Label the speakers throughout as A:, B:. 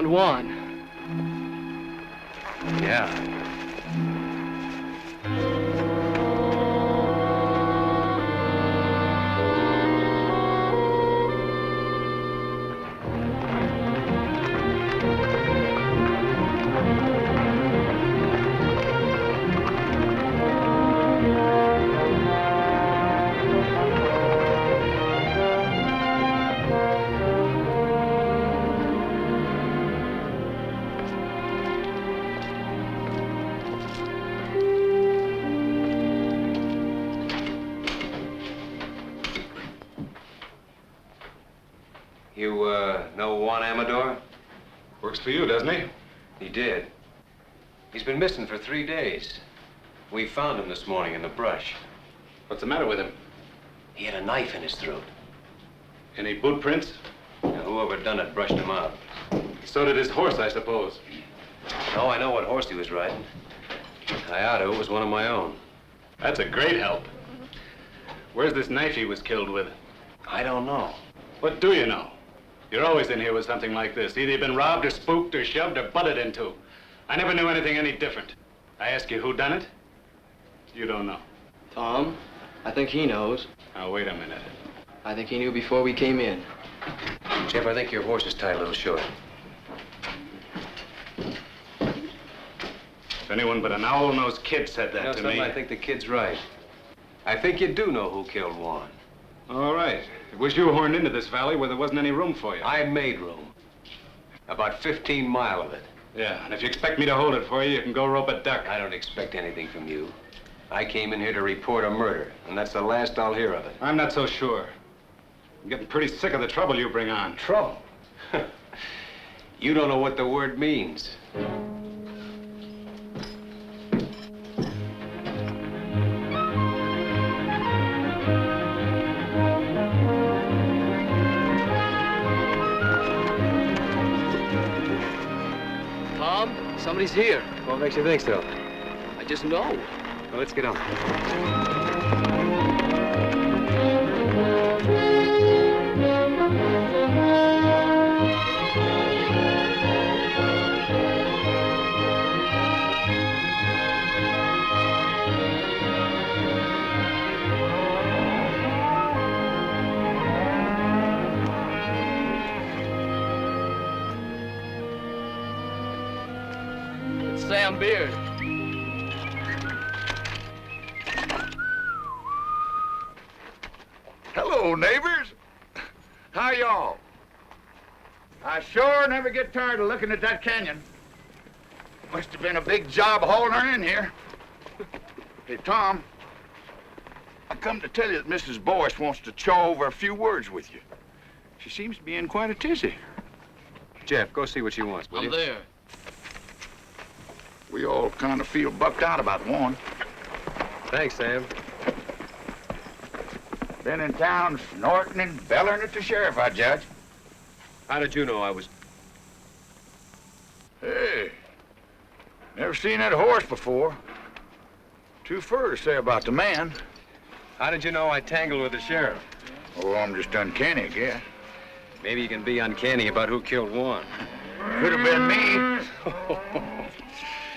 A: found Juan.
B: Yeah. Know Juan Amador?
C: Works for you, doesn't he?
B: He did. He's been missing for 3 days. We found him this morning in the brush.
C: What's the matter with him?
B: He had a knife in his throat.
C: Any boot prints?
B: Now, whoever done it brushed him out.
C: So did his horse, I suppose.
B: No, I know what horse he was riding. It was one of my own.
C: That's a great help. Where's this knife he was killed with?
B: I don't know.
C: What do you know? You're always in here with something like this. Either you've been robbed or spooked or shoved or butted into. I never knew anything any different. I ask you who done it? You don't know.
A: Tom, I think he knows.
C: Now, wait a minute.
A: I think he knew before we came in.
B: Jeff, I think your horse is tied a little short.
C: If anyone but an owl-nosed kid said that to me...
B: I think the kid's right. I think you do know who killed Juan.
C: All right. It was you horned into this valley where there wasn't any room for you.
B: I made room. About 15 mile of it.
C: Yeah, and if you expect me to hold it for you, you can go rope a duck.
B: I don't expect anything from you. I came in here to report a murder, and that's the last I'll hear of it.
C: I'm not so sure. I'm getting pretty sick of the trouble you bring on.
B: Trouble? You don't know what the word means.
A: Somebody's here.
B: What makes you think so?
A: I just know.
B: Well, let's get on.
A: Sam Beard.
D: Hello, neighbors. How y'all? I sure never get tired of looking at that canyon. Must have been a big job hauling her in here. Hey, Tom, I come to tell you that Mrs. Boyce wants to chaw over a few words with you. She seems to be in quite a tizzy.
B: Jeff, go see what she wants, will you?
A: I'm there.
D: We all kind of feel bucked out about one.
B: Thanks, Sam.
D: Been in town snorting and bellering at the sheriff, I judge.
B: How did you know I was...
D: Hey, never seen that horse before. Too fur to say about the man.
B: How did you know I tangled with the sheriff?
D: Oh, I'm just uncanny, I guess.
B: Maybe you can be uncanny about who killed Juan.
D: Could have been me.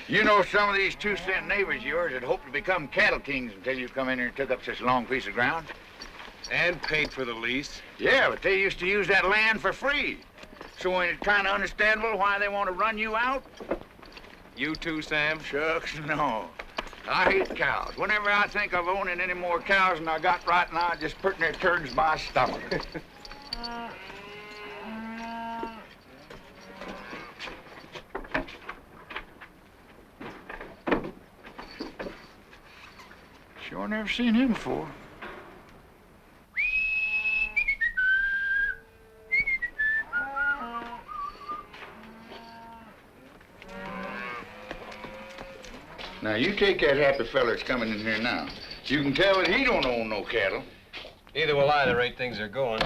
D: You know some of these 2-cent neighbors of yours that hope to become cattle kings until you come in here and took up such a long piece of ground?
B: And paid for the lease.
D: Yeah, but they used to use that land for free. So ain't it kind of understandable why they want to run you out?
B: You too, Sam?
D: Shucks, no. I hate cows. Whenever I think of owning any more cows than I got right now, I just put in their turds my stomach. Sure never seen him before. Now, you take that happy fella that's coming in here now. You can tell that he don't own no cattle.
B: Neither will I, the rate things are going.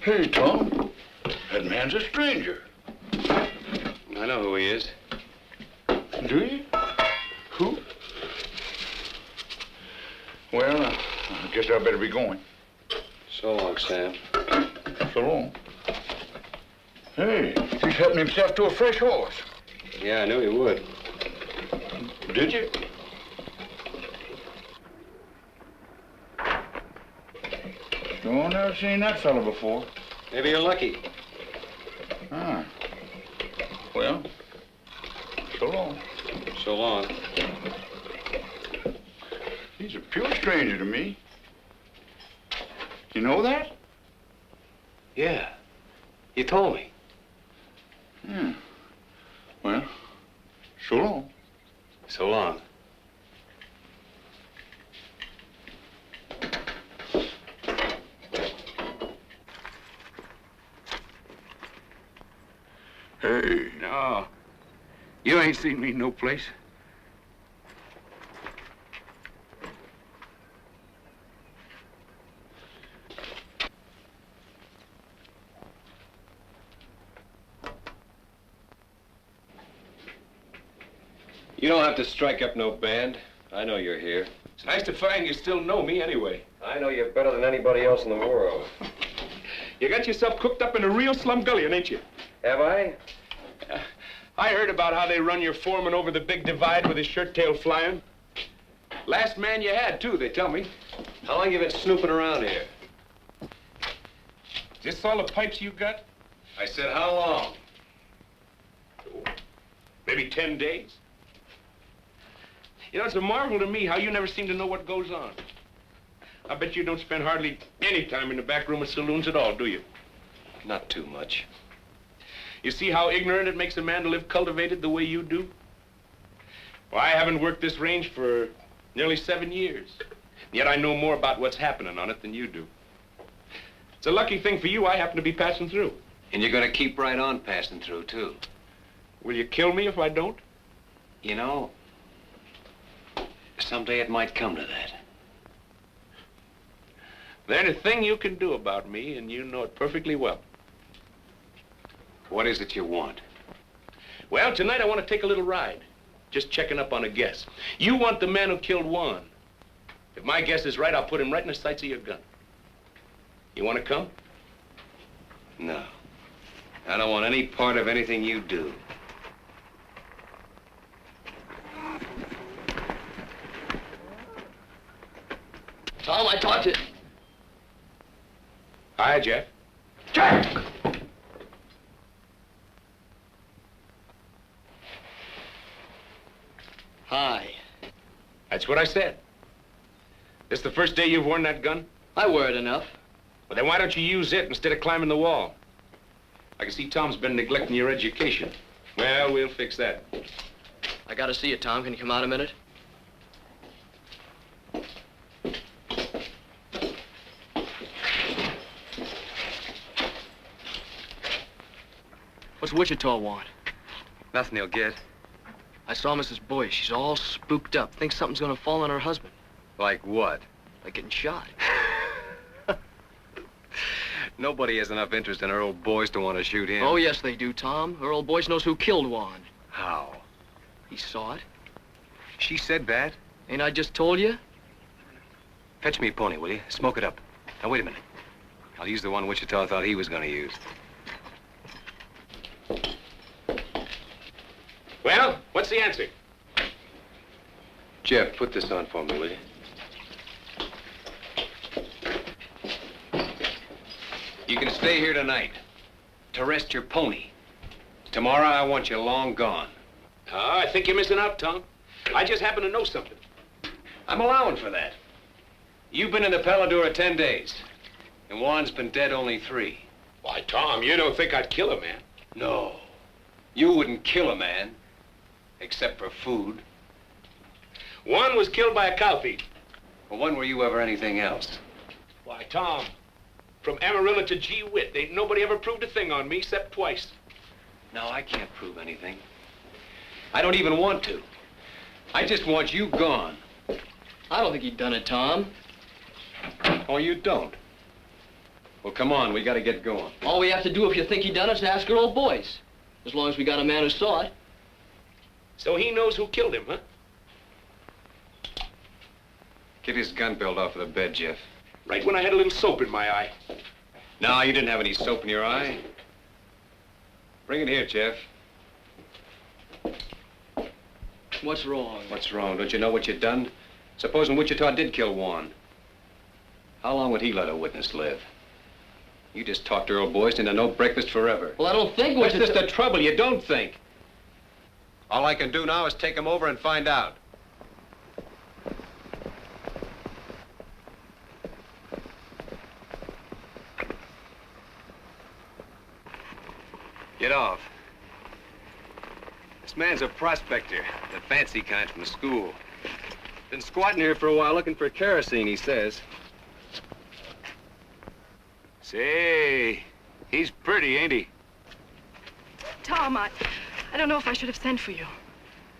D: Hey, Tom. That man's a stranger.
B: I know who he is.
D: Do you? Who? Well, I guess I better be going.
B: So long, Sam.
D: So long. Hey, he's helping himself to a fresh horse.
B: Yeah, I knew he would.
D: Did you? No, never seen that fella before.
B: Maybe you're lucky.
D: Ah. Well, so long.
B: So long.
D: He's a pure stranger to me. You know that?
B: Yeah. You told me.
D: Yeah. Well, so long.
B: So long.
D: Hey. No. You ain't seen me no place.
B: You don't have to strike up no band. I know you're here.
E: It's nice to find you still know me anyway.
B: I know you better than anybody else in the world.
E: You got yourself cooked up in a real slumgullion, ain't you?
B: Have I?
E: I heard about how they run your foreman over the big divide with his shirt tail flying. Last man you had, too, they tell me.
B: How long you been snooping around here?
E: Is this all the pipes you got?
B: I said, how long?
E: Maybe 10 days. You know, it's a marvel to me how you never seem to know what goes on. I bet you don't spend hardly any time in the back room of saloons at all, do you?
B: Not too much.
E: You see how ignorant it makes a man to live cultivated the way you do? Well, I haven't worked this range for nearly 7 years. Yet I know more about what's happening on it than you do. It's a lucky thing for you I happen to be passing through.
B: And you're gonna keep right on passing through, too.
E: Will you kill me if I don't?
B: You know, someday it might come to that.
E: There's a thing you can do about me, and you know it perfectly well.
B: What is it you want?
E: Well, tonight I want to take a little ride. Just checking up on a guess. You want the man who killed Juan. If my guess is right, I'll put him right in the sights of your gun. You want to come?
B: No. I don't want any part of anything you do.
A: Tom, I talked to...
E: Hi, Jeff.
A: Jack! Hi.
E: That's what I said. This the first day you've worn that gun?
A: I wear it enough.
E: Well, then why don't you use it instead of climbing the wall? I can see Tom's been neglecting your education. Well, we'll fix that.
A: I gotta see you, Tom. Can you come out a minute? What's Wichita want?
B: Nothing he'll get.
A: I saw Mrs. Boyce. She's all spooked up. Thinks something's gonna fall on her husband.
B: Like what?
A: Like getting shot.
B: Nobody has enough interest in her old boys to want to shoot him.
A: Oh, yes, they do, Tom. Her old Boyce knows who killed Juan.
B: How?
A: He saw it.
B: She said that?
A: Ain't I just told you?
B: Fetch me a pony, will you? Smoke it up. Now, wait a minute. I'll use the one Wichita thought he was going to use.
E: Well, what's the answer?
B: Jeff, put this on for me, will you? You can stay here tonight to rest your pony. Tomorrow, I want you long gone.
E: Oh, I think you're missing out, Tom. I just happen to know something.
B: I'm allowing for that. You've been in the Paladura 10 days, and Juan's been dead only 3.
E: Why, Tom, you don't think I'd kill a man?
B: No. You wouldn't kill a man, except for food.
E: Juan was killed by a cow thief.
B: Well, when were you ever anything else?
E: Why, Tom, from Amarillo to Gee Whit, ain't nobody ever proved a thing on me except twice.
B: No, I can't prove anything. I don't even want to. I just want you gone.
A: I don't think he'd done it, Tom.
B: Oh, you don't? Well, come on, we gotta get going.
A: All we have to do if you think he done it is ask her old Boyce. As long as we got a man who saw it.
E: So he knows who killed him, huh?
B: Get his gun belt off of the bed, Jeff.
E: Right when I had a little soap in my eye.
B: No, you didn't have any soap in your eye. Bring it here, Jeff.
A: What's wrong?
B: What's wrong? Don't you know what you've done? Supposing Wichita did kill Juan. How long would he let a witness live? You just talked Earl Boyce into no breakfast forever.
A: Well, I don't think
B: That's just the trouble. You don't think. All I can do now is take him over and find out. Get off. This man's a prospector, the fancy kind from the school. Been squatting here for a while looking for kerosene, he says. Say, he's pretty, ain't he?
F: Tom, I don't know if I should have sent for you.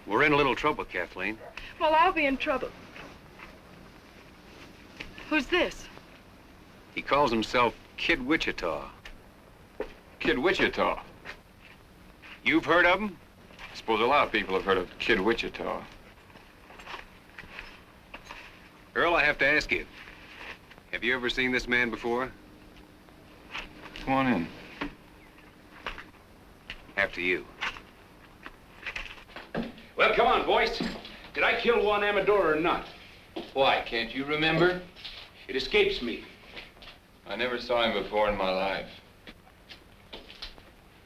B: We're in a little trouble, Kathleen.
F: Well, I'll be in trouble. Who's this?
B: He calls himself Kid Wichita.
G: Kid Wichita.
B: You've heard of him?
G: I suppose a lot of people have heard of Kid Wichita.
B: Earl, I have to ask you. Have you ever seen this man before?
G: Come on in.
B: After you.
E: Well, come on, boys. Did I kill Juan Amador or not?
G: Why, can't you remember?
E: It escapes me.
G: I never saw him before in my life.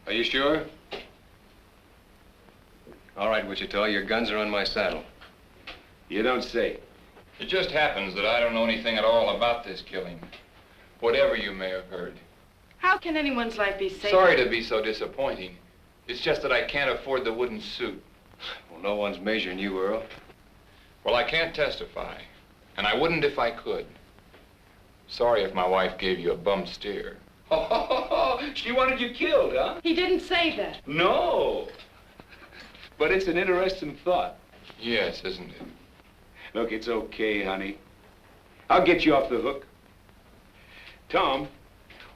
B: Are you sure? All right, Wichita, your guns are on my saddle.
E: You don't say.
G: It just happens that I don't know anything at all about this killing. Whatever you may have heard.
F: How can anyone's life be safe?
G: Sorry to be so disappointing. It's just that I can't afford the wooden suit.
B: Well, no one's measuring you, Earl.
G: Well, I can't testify. And I wouldn't if I could. Sorry if my wife gave you a bum steer.
E: She wanted you killed, huh?
F: He didn't say that.
E: No. But it's an interesting thought.
G: Yes, isn't it?
E: Look, it's okay, honey. I'll get you off the hook. Tom,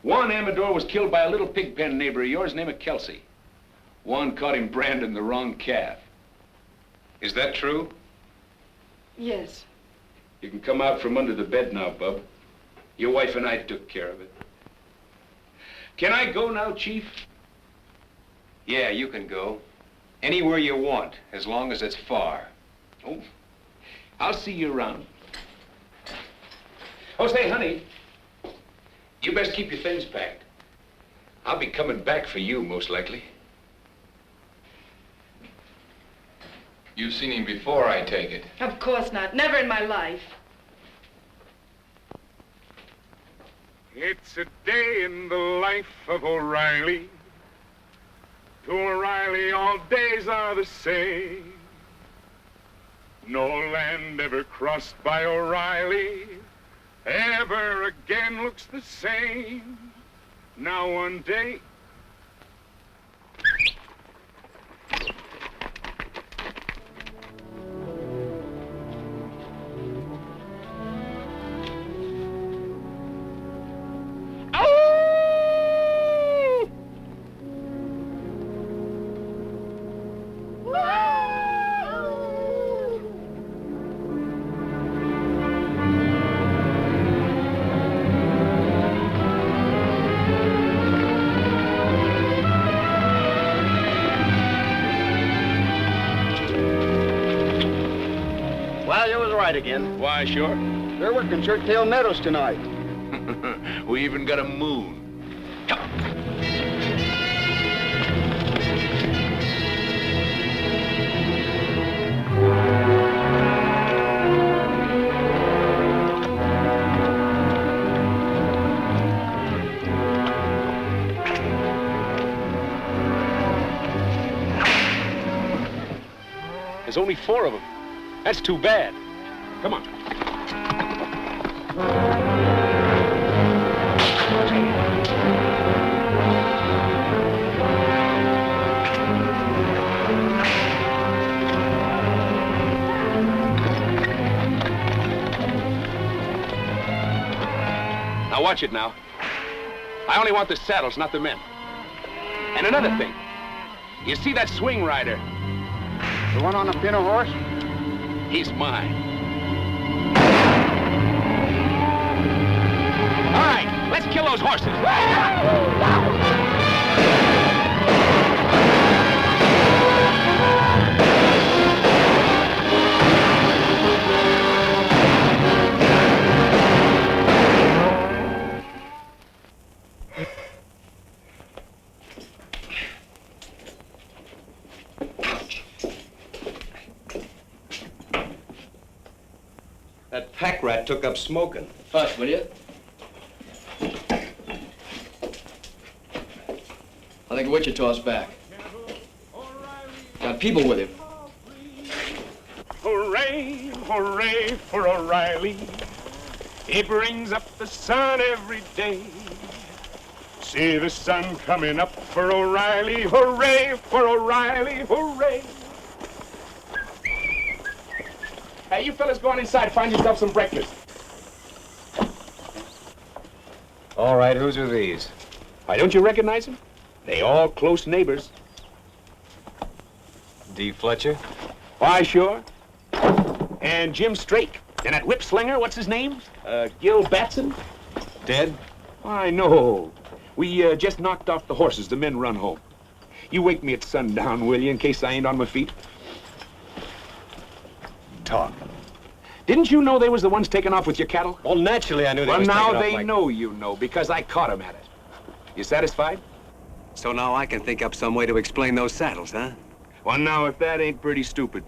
E: Juan Amador was killed by a little pig pen neighbor of yours named Kelsey. Juan caught him branding the wrong calf.
B: Is that true?
F: Yes.
E: You can come out from under the bed now, bub. Your wife and I took care of it. Can I go now, Chief?
B: Yeah, you can go. Anywhere you want, as long as it's far.
E: Oh, I'll see you around. Oh, say, honey, you best keep your things packed. I'll be coming back for you, most likely.
G: You've seen him before, I take it.
F: Of course not. Never in my life.
H: It's a day in the life of O'Reilly. To O'Reilly, all days are the same. No land ever crossed by O'Reilly ever again looks the same. Now one day...
I: Well, you was right again.
E: Why, sure.
I: They're working Shirttail Meadows tonight.
E: We even got a moon. There's only 4 of them. That's too bad. Come on. Now watch it now. I only want the saddles, not the men. And another thing. You see that swing rider?
I: The one on the pinto horse?
E: He's mine. All right, let's kill those horses.
B: That pack rat took up smoking.
A: Hush, will you? I think Wichita's back. Got people with him.
H: Hooray, hooray for O'Reilly. He brings up the sun every day. See the sun coming up for O'Reilly. Hooray for O'Reilly, hooray.
E: Hey, you fellas go on inside, find yourself some breakfast.
B: All right, whose are these?
E: Why, don't you recognize them? They all close neighbors.
B: D. Fletcher?
E: Why, sure. And Jim Strake. And that whip slinger, what's his name? Gil Batson?
B: Dead?
E: I know. We just knocked off the horses. The men run home. You wake me at sundown, will you, in case I ain't on my feet?
B: Talk.
E: Didn't you know they was the ones taking off with your cattle?
B: Well, naturally, I knew they
E: Well,
B: was
E: now
B: taking off
E: they
B: my-
E: know you know, because I caught 'em at it. You satisfied?
B: So now I can think up some way to explain those saddles, huh?
E: Well, now, if that ain't pretty stupid.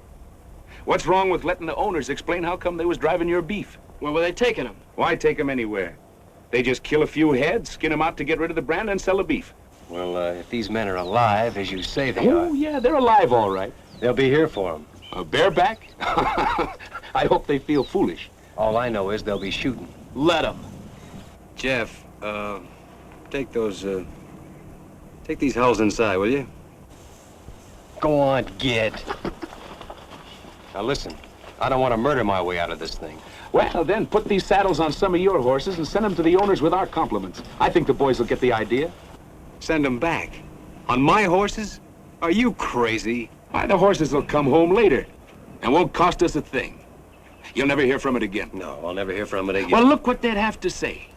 E: What's wrong with letting the owners explain how come they was driving your beef?
A: Where were they taking him?
E: Why take 'em anywhere? They just kill a few heads, skin 'em out to get rid of the brand, and sell the beef.
B: Well, if these men are alive, as you say they
E: Oh, yeah, they're alive, all right.
B: they'll be here for them.
E: Bareback? I hope they feel foolish.
B: All I know is they'll be shooting.
A: Let them.
B: Jeff, take these hulls inside, will you? Go on, get. Now listen, I don't want to murder my way out of this thing.
E: Well, then put these saddles on some of your horses and send them to the owners with our compliments. I think the boys will get the idea.
B: Send them back. On my horses? Are you crazy?
E: Why, the horses will come home later and won't cost us a thing. You'll never hear from it again.
B: No, I'll never hear from it again.
E: Well, look what they'd have to say.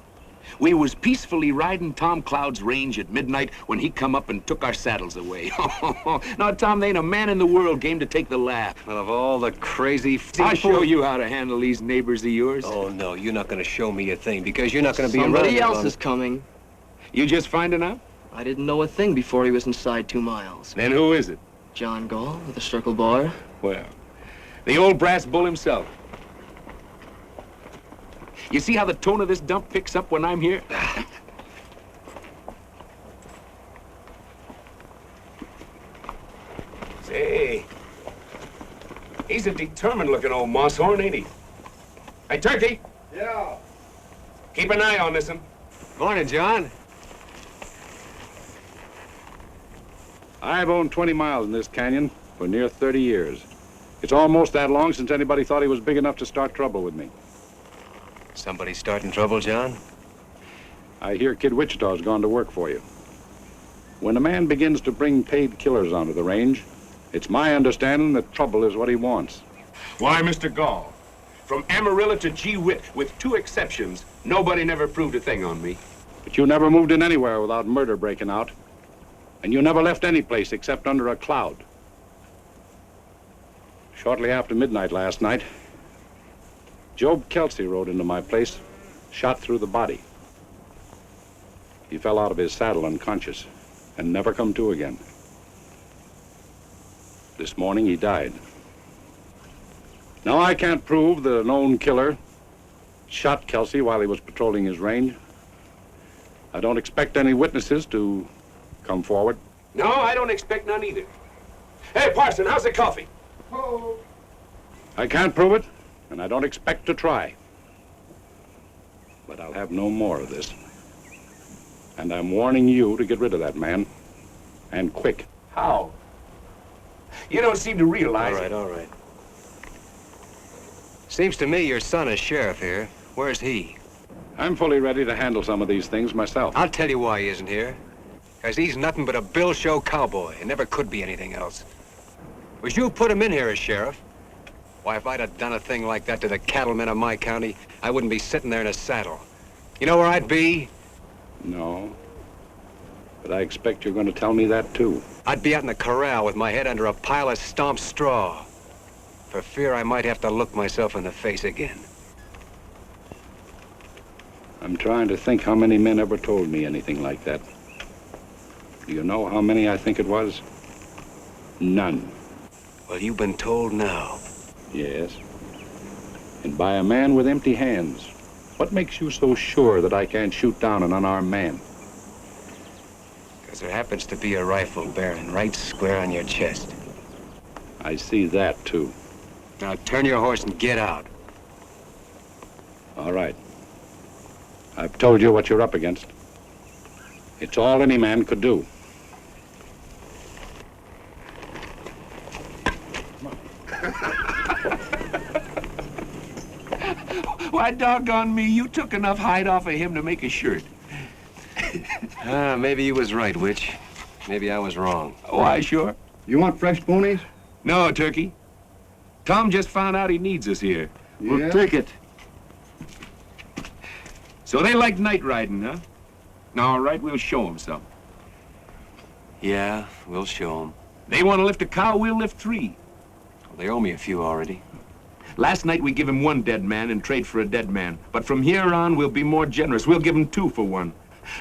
E: We was peacefully riding Tom Cloud's range at midnight when he come up and took our saddles away. Now, Tom, there ain't a man in the world game to take the laugh.
B: Well, of all the crazy...
E: I'll show you how to handle these neighbors of yours.
B: Oh, no, you're not going to show me a thing because you're not going to be
A: Somebody
B: around
A: else
B: long.
A: is coming.
E: You just finding out?
A: I didn't know a thing before he was inside 2 miles.
E: Then who is it?
A: John Gall with a circle bar.
E: Well, the old brass bull himself. You see how the tone of this dump picks up when I'm here? Say, he's a determined-looking old moss-horn, ain't he? Hey, Turkey!
I: Yeah.
E: Keep an eye on this one.
B: Morning, John.
J: I've owned 20 miles in this canyon for near 30 years. It's almost that long since anybody thought he was big enough to start trouble with me.
B: Somebody starting trouble, John?
J: I hear Kid Wichita's gone to work for you. When a man begins to bring paid killers onto the range, it's my understanding that trouble is what he wants.
E: Why, Mr. Gall, from Amarillo to Gee Whit, with 2 exceptions, nobody never proved a thing on me.
J: But you never moved in anywhere without murder breaking out. And you never left any place except under a cloud. Shortly after midnight last night, Job Kelsey rode into my place, shot through the body. He fell out of his saddle unconscious and never come to again. This morning he died. Now I can't prove that a known killer shot Kelsey while he was patrolling his range. I don't expect any witnesses to come forward.
E: No, I don't expect none either. Hey, Parson, how's the coffee?
J: I can't prove it, and I don't expect to try. But I'll have no more of this. And I'm warning you to get rid of that man, and quick.
E: How? You don't seem to realize it.
B: All right. Seems to me your son is sheriff here. Where's he?
J: I'm fully ready to handle some of these things myself.
B: I'll tell you why he isn't here. Because he's nothing but a bill show cowboy and never could be anything else. Was you put him in here as sheriff? Why, if I'd have done a thing like that to the cattlemen of my county, I wouldn't be sitting there in a saddle. You know where I'd be?
J: No. But I expect you're going to tell me that, too.
B: I'd be out in the corral with my head under a pile of stomped straw, for fear I might have to look myself in the face again.
J: I'm trying to think how many men ever told me anything like that. Do you know how many I think it was? None.
B: Well, you've been told now.
J: Yes. And by a man with empty hands. What makes you so sure that I can't shoot down an unarmed man?
B: Because there happens to be a rifle bearing right square on your chest.
J: I see that, too.
B: Now turn your horse and get out.
J: All right. I've told you what you're up against. It's all any man could do.
E: Why, doggone me, you took enough hide off of him to make a shirt.
B: Maybe you was right, Witch. Maybe I was wrong.
E: Why, sure.
I: You want fresh ponies?
E: No, Turkey. Tom just found out he needs us here.
I: Yeah?
E: We'll take it. So they like night riding, huh? All right, we'll show them some.
B: Yeah, we'll show them.
E: They want to lift a cow, we'll lift 3.
B: Well, they owe me a few already.
E: Last night we give him 1 dead man and trade for a dead man. But from here on, we'll be more generous. We'll give him 2 for 1.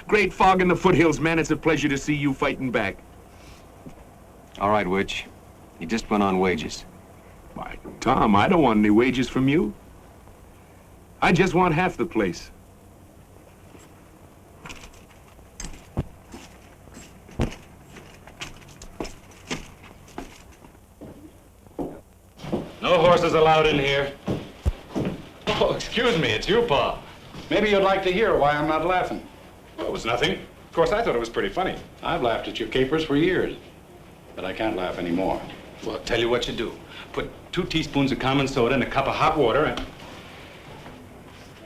E: Great fog in the foothills, man. It's a pleasure to see you fighting back.
B: All right, Witch. You just went on wages.
E: Why, Tom, I don't want any wages from you. I just want half the place.
C: No horses allowed in here. Oh, excuse me, it's you, Pa.
J: Maybe you'd like to hear why I'm not laughing.
C: Well, it was nothing. Of course, I thought it was pretty funny.
J: I've laughed at your capers for years, but I can't laugh anymore.
C: Well, I'll tell you what you do. Put 2 teaspoons of common soda in a cup of hot water and...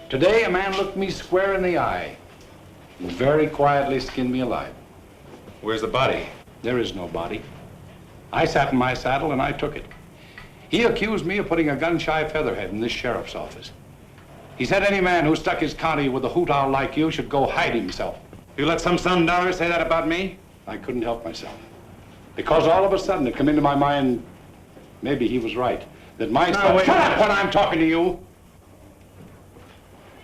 J: Today, a man looked me square in the eye and very quietly skinned me alive.
C: Where's the body?
J: There is no body. I sat in my saddle and I took it. He accused me of putting a gun-shy featherhead in this sheriff's office. He said any man who stuck his county with a hoot owl like you should go hide himself.
C: You let some Sundowners say that about me?
J: I couldn't help myself. Because all of a sudden it came into my mind, maybe he was right, that my son... Shut up when I'm talking to you!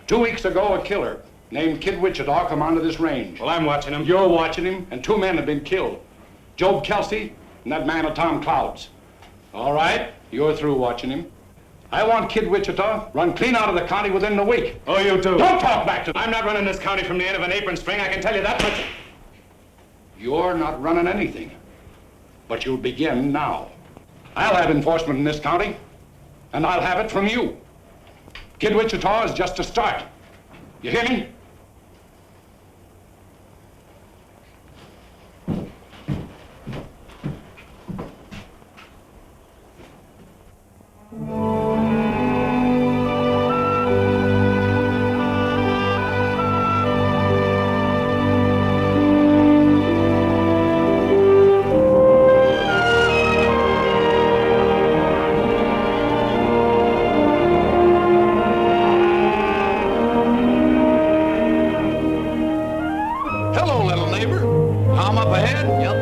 J: 2 weeks ago, a killer named Kid Wichita come onto this range.
C: Well, I'm watching him.
J: You're watching him, and 2 men have been killed. Job Kelsey and that man of Tom Cloud's. All right, you're through watching him. I want Kid Wichita run clean out of the county within the week.
C: Oh, you do?
J: Don't talk back to me.
C: I'm not running this county from the end of an apron string, I can tell you that much.
J: You're not running anything, but you'll begin now. I'll have enforcement in this county, and I'll have it from you. Kid Wichita is just a start. You hear me?
D: Hello, little neighbor. Tom up ahead? Yep.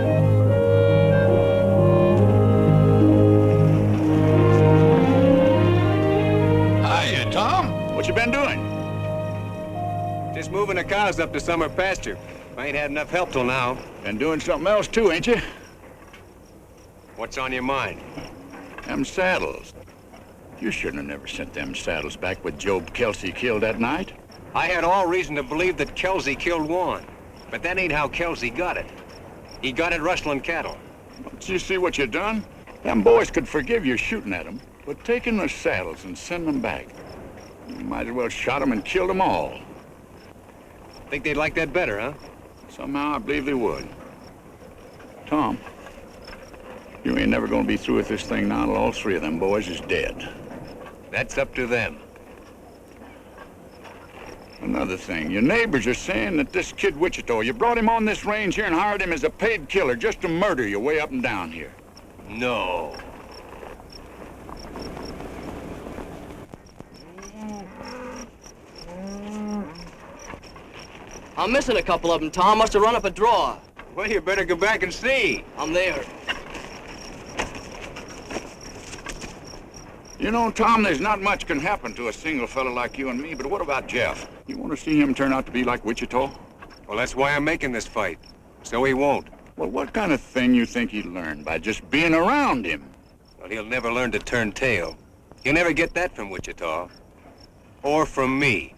D: Hiya, Tom. What you been doing?
B: Just moving the cows up to summer pasture. I ain't had enough help till now.
D: Been doing something else too, ain't you?
B: What's on your mind?
D: Them saddles. You shouldn't have never sent them saddles back with Job Kelsey killed that night.
B: I had all reason to believe that Kelsey killed Juan. But that ain't how Kelsey got it. He got it rustling cattle.
D: Don't you see what you done? Them boys could forgive you shooting at them, but taking the saddles and sending them back. You might as well shot them and killed them all.
B: Think they'd like that better, huh?
D: Somehow I believe they would. Tom, you ain't never gonna be through with this thing now till all 3 of them boys is dead.
B: That's up to them.
D: Another thing, your neighbors are saying that this Kid Wichita, you brought him on this range here and hired him as a paid killer just to murder you way up and down here.
B: No.
A: I'm missing a couple of them, Tom. Must have run up a draw.
B: Well, you better go back and see.
A: I'm there.
D: You know, Tom, there's not much can happen to a single fella like you and me, but what about Jeff? You want to see him turn out to be like Wichita?
B: Well, that's why I'm making this fight. So he won't.
D: Well, what kind of thing you think he'd learn by just being around him?
B: Well, he'll never learn to turn tail. He'll never get that from Wichita. Or from me.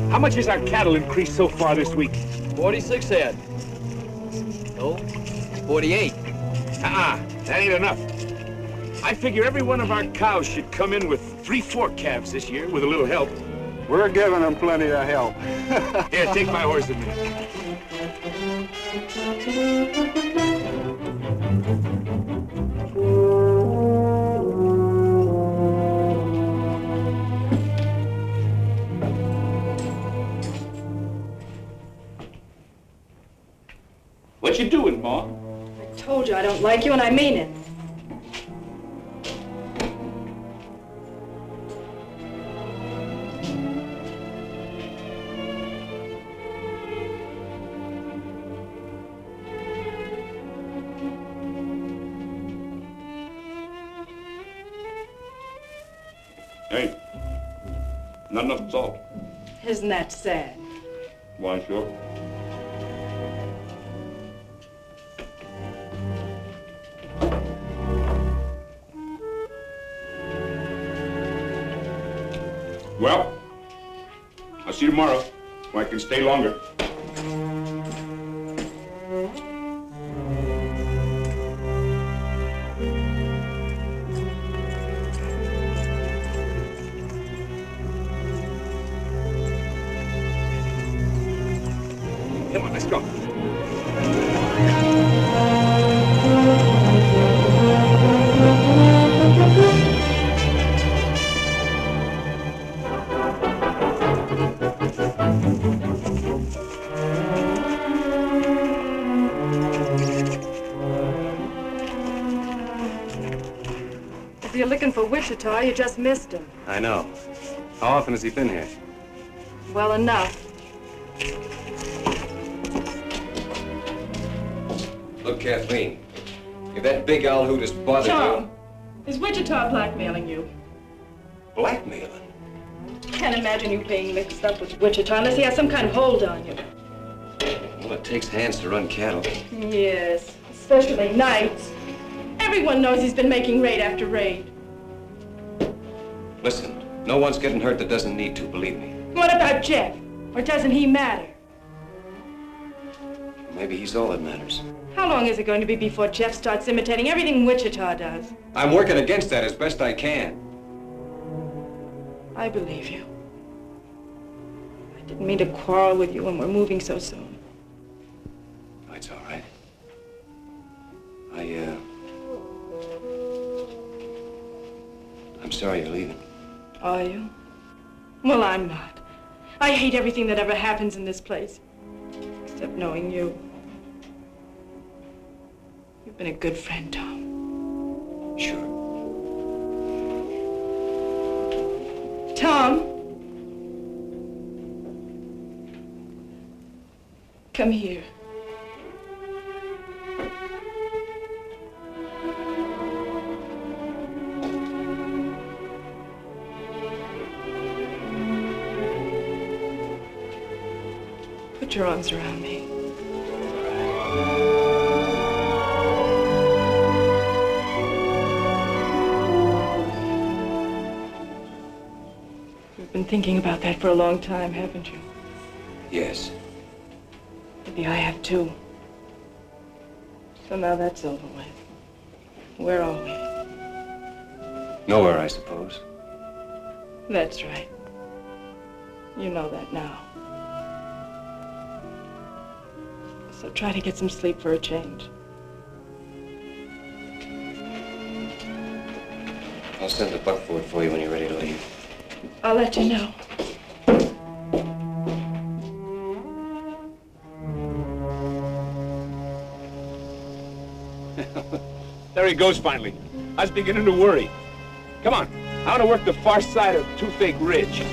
H: How much has our cattle increased so far this week?
A: 46 head. No, 48.
H: That ain't enough. I figure every one of our cows should come in with 3-4 calves this year with a little help.
I: We're giving them plenty of help.
H: Here, take my horse with me. What you doing, Ma?
F: I told you I don't like you, and I mean it.
J: Hey, not enough salt.
F: Isn't that sad?
J: Why, sure. Well, I'll see you tomorrow, or I can stay longer.
H: Come on, let's go.
F: If you're looking for Wichita, you just missed him.
B: I know. How often has he been here?
F: Well enough.
B: Look, Kathleen, if that big owl hoot has bothered
F: Tom, is Wichita blackmailing you?
B: Blackmailing?
F: Can't imagine you being mixed up with Wichita unless he has some kind of hold on you.
B: Well, it takes hands to run cattle.
F: Yes, especially nights. Everyone knows he's been making raid after raid.
B: Listen, no one's getting hurt that doesn't need to, believe me.
F: What about Jeff? Or doesn't he matter?
B: Maybe he's all that matters.
F: How long is it going to be before Jeff starts imitating everything Wichita does?
B: I'm working against that as best I can.
F: I believe you. I didn't mean to quarrel with you when we're moving so soon.
B: Oh, it's all right. I'm sorry you're leaving.
F: Are you? Well, I'm not. I hate everything that ever happens in this place. Except knowing you. You've been a good friend, Tom.
B: Sure.
F: Tom! Come here. Put your arms around me. You've been thinking about that for a long time, haven't you?
B: Yes.
F: Maybe I have too. So now that's over with. Where are we?
B: Nowhere, I suppose.
F: That's right. You know that now. So try to get some sleep for a change.
B: I'll send the buckboard for you when you're ready to leave.
F: I'll let you know.
E: There he goes finally. I was beginning to worry. Come on, I want to work the far side of Toothache Ridge.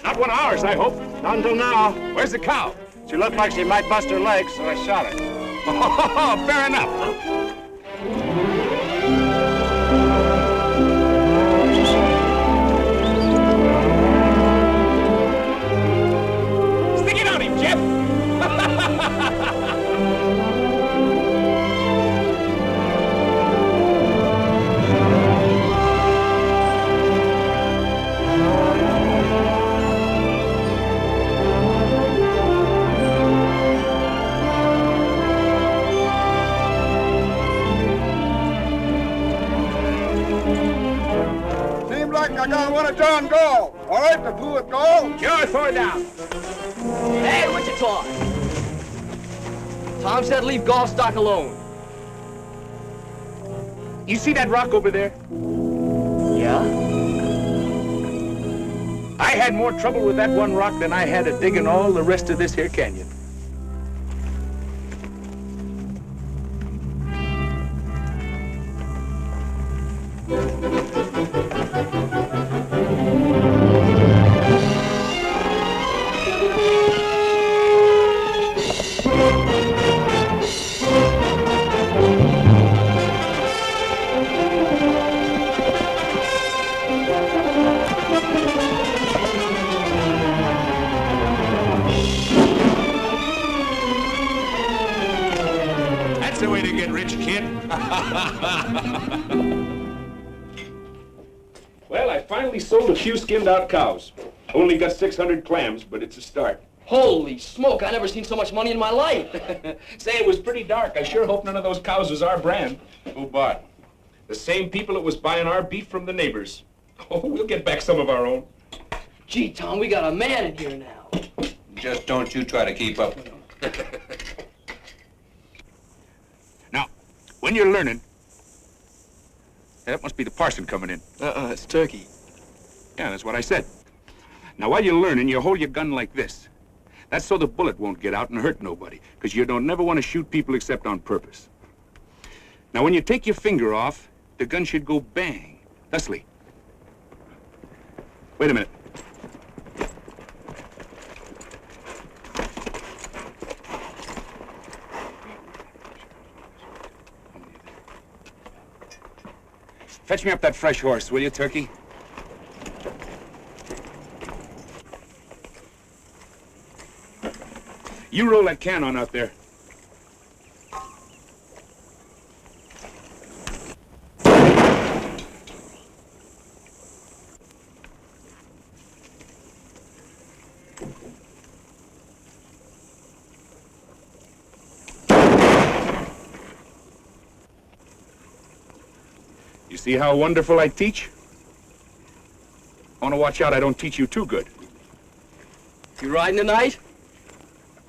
E: Not one of ours, I hope.
I: Not until now.
E: Where's the cow?
I: She looked like she might bust her legs, so I shot her.
E: Oh, fair enough. Stick it on him, Jeff.
I: Seems like I got one of John Gall. All right, the blue at Gall.
E: Sure, throw it down.
A: Hey, what you talk? Tom said leave Gallstock alone.
E: You see that rock over there?
A: Yeah?
E: I had more trouble with that one rock than I had at digging all the rest of this here canyon. That's the way to get rich, kid. Well, I finally sold a few skinned-out cows. Only got 600 clams, but it's a start.
A: Holy smoke, I never seen so much money in my life.
E: Say, it was pretty dark. I sure hope none of those cows was our brand.
G: Who bought?
E: The same people that was buying our beef from the neighbors. Oh, we'll get back some of our own.
A: Gee, Tom, we got a man in here now.
B: Just don't you try to keep up with him.
E: Now, when you're learning, that must be the parson coming in.
A: It's Turkey.
E: Yeah, that's what I said. Now, while you're learning, you hold your gun like this. That's so the bullet won't get out and hurt nobody, because you don't never want to shoot people except on purpose. Now, when you take your finger off, the gun should go bang, thusly. Wait a minute. Fetch me up that fresh horse, will you, Turkey? You roll that can on out there. You see how wonderful I teach? I want to watch out I don't teach you too good.
A: You riding tonight?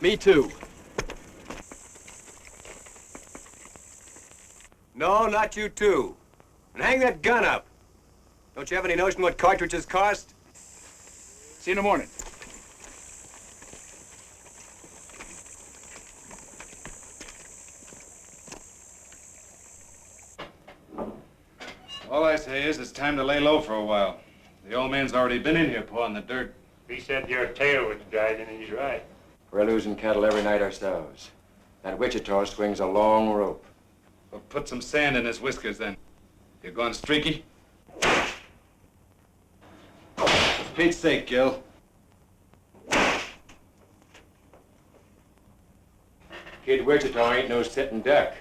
A: Me too.
B: No, not you too. And hang that gun up. Don't you have any notion what cartridges cost?
E: See you in the morning.
C: All I say is it's time to lay low for a while. The old man's already been in here pawing the dirt.
K: He said your tail was dragging, and he's right.
B: We're losing cattle every night ourselves. That Wichita swings a long rope.
C: Well, put some sand in his whiskers, then. You going streaky? For Pete's sake, Gil.
B: Kid Wichita ain't no sitting duck.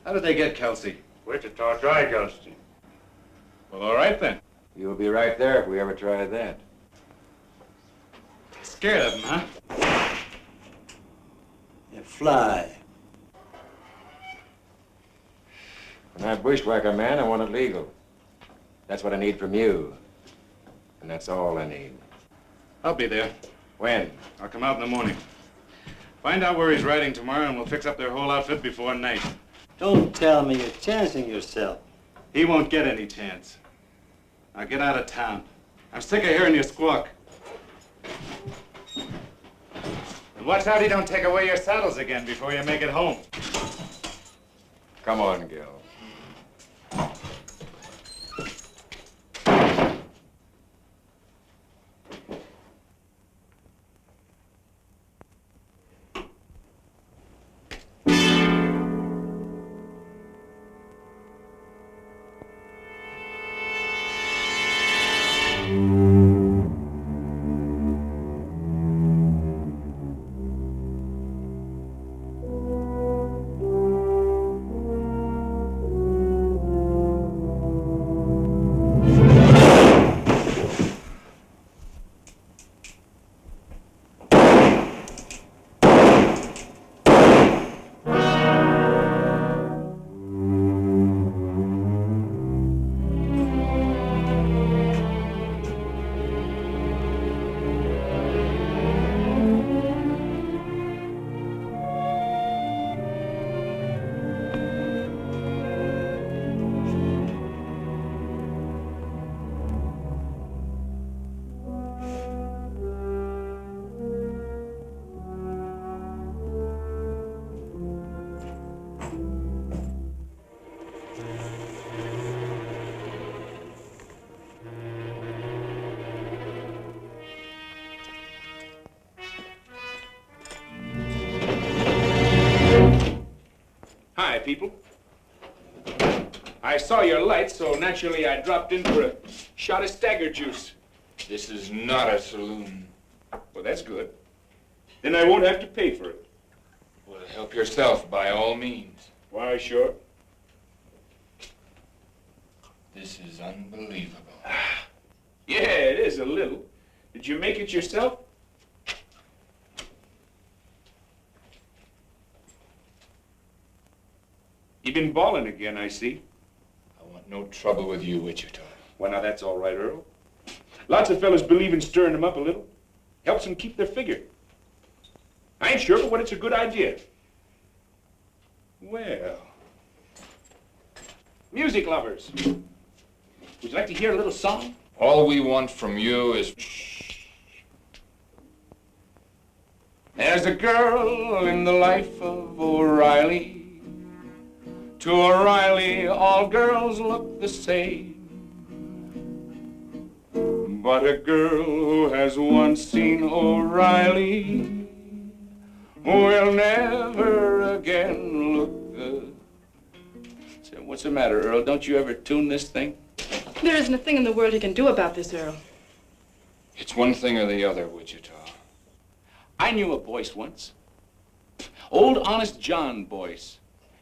C: How did they get Kelsey?
K: Wichita Dry Ghosting.
C: Well, all right then.
B: You'll be right there if we ever try that.
C: Scared of him, huh?
L: You fly.
B: When I bushwhack a man, I want it legal. That's what I need from you. And that's all I need.
C: I'll be there.
B: When?
C: I'll come out in the morning. Find out where he's riding tomorrow, and we'll fix up their whole outfit before night.
L: Don't tell me you're chancing yourself.
C: He won't get any chance. Now get out of town. I'm sick of hearing you squawk. And watch out he don't take away your saddles again before you make it home.
B: Come on, Gil.
E: Hi, people. I saw your light, so naturally I dropped in for a shot of stagger juice.
G: This is not a saloon.
E: Well, that's good. Then I won't have to pay for it.
G: Well, help yourself by all means.
E: Why, sure.
G: This is unbelievable.
E: Yeah, it is a little. Did you make it yourself? You've been balling again, I see.
G: I want no trouble with you, Wichita.
E: Well, now that's all right, Earl. Lots of fellas believe in stirring them up a little. Helps them keep their figure. I ain't sure, but what it's a good idea. Well, music lovers. Would you like to hear a little song?
G: All we want from you is...
E: There's a girl in the life of O'Reilly. To O'Reilly, all girls look the same. But a girl who has once seen O'Reilly will never again look the... So what's the matter, Earl? Don't you ever tune this thing?
F: There isn't a thing in the world he can do about this, Earl.
G: It's one thing or the other, Wichita.
E: I knew a Boyce once. Old Honest John Boyce.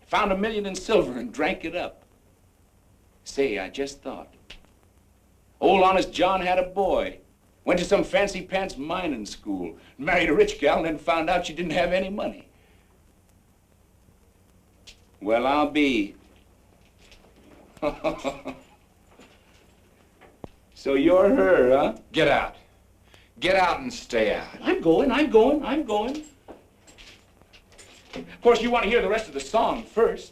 E: Found $1 million in silver and drank it up. Say, I just thought. Old Honest John had a boy. Went to some fancy pants mining school. Married a rich gal and then found out she didn't have any money. Well, I'll be. So you're her, huh?
G: Get out. Get out and stay out.
E: I'm going. Of course, you want to hear the rest of the song first.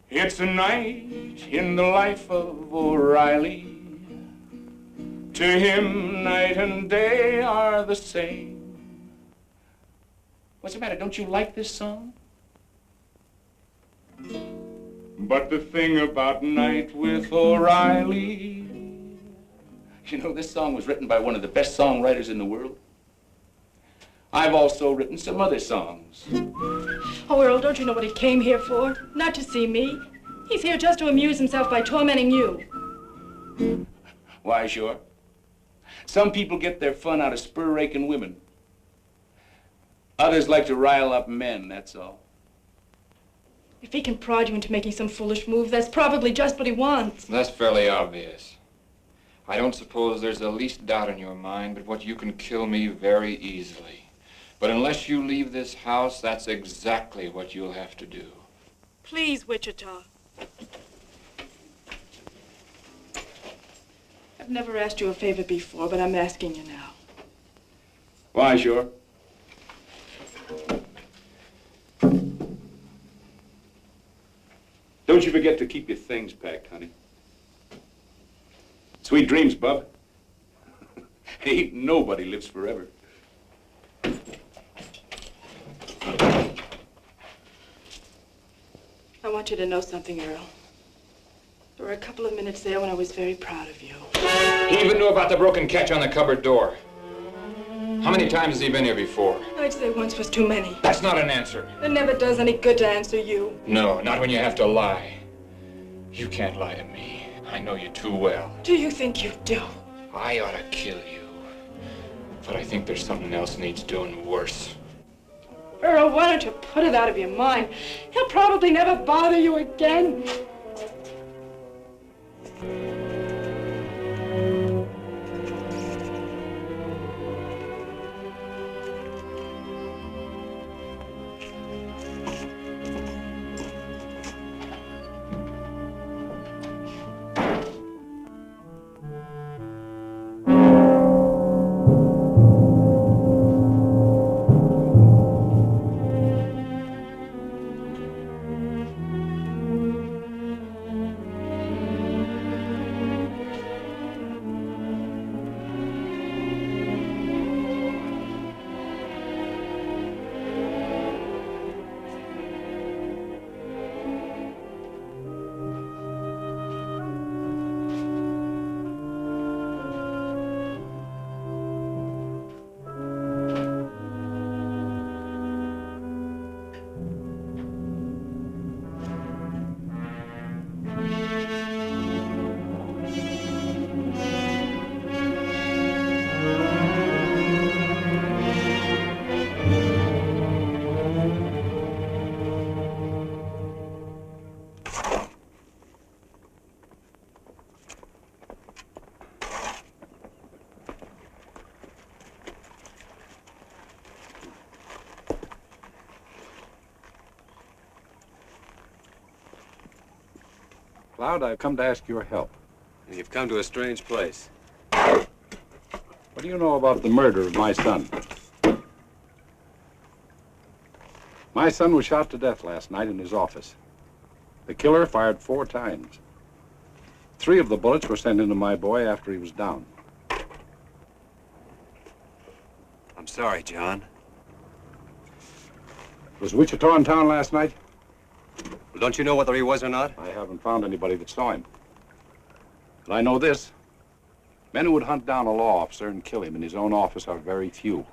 E: It's a night in the life of O'Reilly. To him, night and day are the same. What's the matter? Don't you like this song? But the thing about Night with O'Reilly, you know, this song was written by one of the best songwriters in the world. I've also written some other songs.
F: Oh, Earl, don't you know what he came here for? Not to see me. He's here just to amuse himself by tormenting you.
E: Why, sure. Some people get their fun out of spur-raking women. Others like to rile up men, that's all.
F: If he can prod you into making some foolish move, that's probably just what he wants.
G: That's fairly obvious. I don't suppose there's the least doubt in your mind but what you can kill me very easily. But unless you leave this house, that's exactly what you'll have to do.
F: Please, Wichita. I've never asked you a favor before, but I'm asking you now.
J: Why, sure? Don't you forget to keep your things packed, honey. Sweet dreams, bub. Ain't nobody lives forever.
F: I want you to know something, Earl. There were a couple of minutes there when I was very proud of you.
G: He even knew about the broken catch on the cupboard door. How many times has he been here before?
F: I'd say once was too many.
G: That's not an answer.
F: It never does any good to answer you.
G: No, not when you have to lie. You can't lie to me. I know you too well.
F: Do you think you do?
G: I ought to kill you. But I think there's something else needs doing worse.
F: Earl, why don't you put it out of your mind? He'll probably never bother you again.
J: Cloud, I've come to ask your help.
B: You've come to a strange place.
J: What do you know about the murder of my son? My son was shot to death last night in his office. The killer fired 4 times. 3 of the bullets were sent into my boy after he was down.
B: I'm sorry, John.
J: Was Wichita in town last night?
B: Well, don't you know whether he was or not?
J: I haven't found anybody that saw him. But I know this. Men who would hunt down a law officer and kill him in his own office are very few.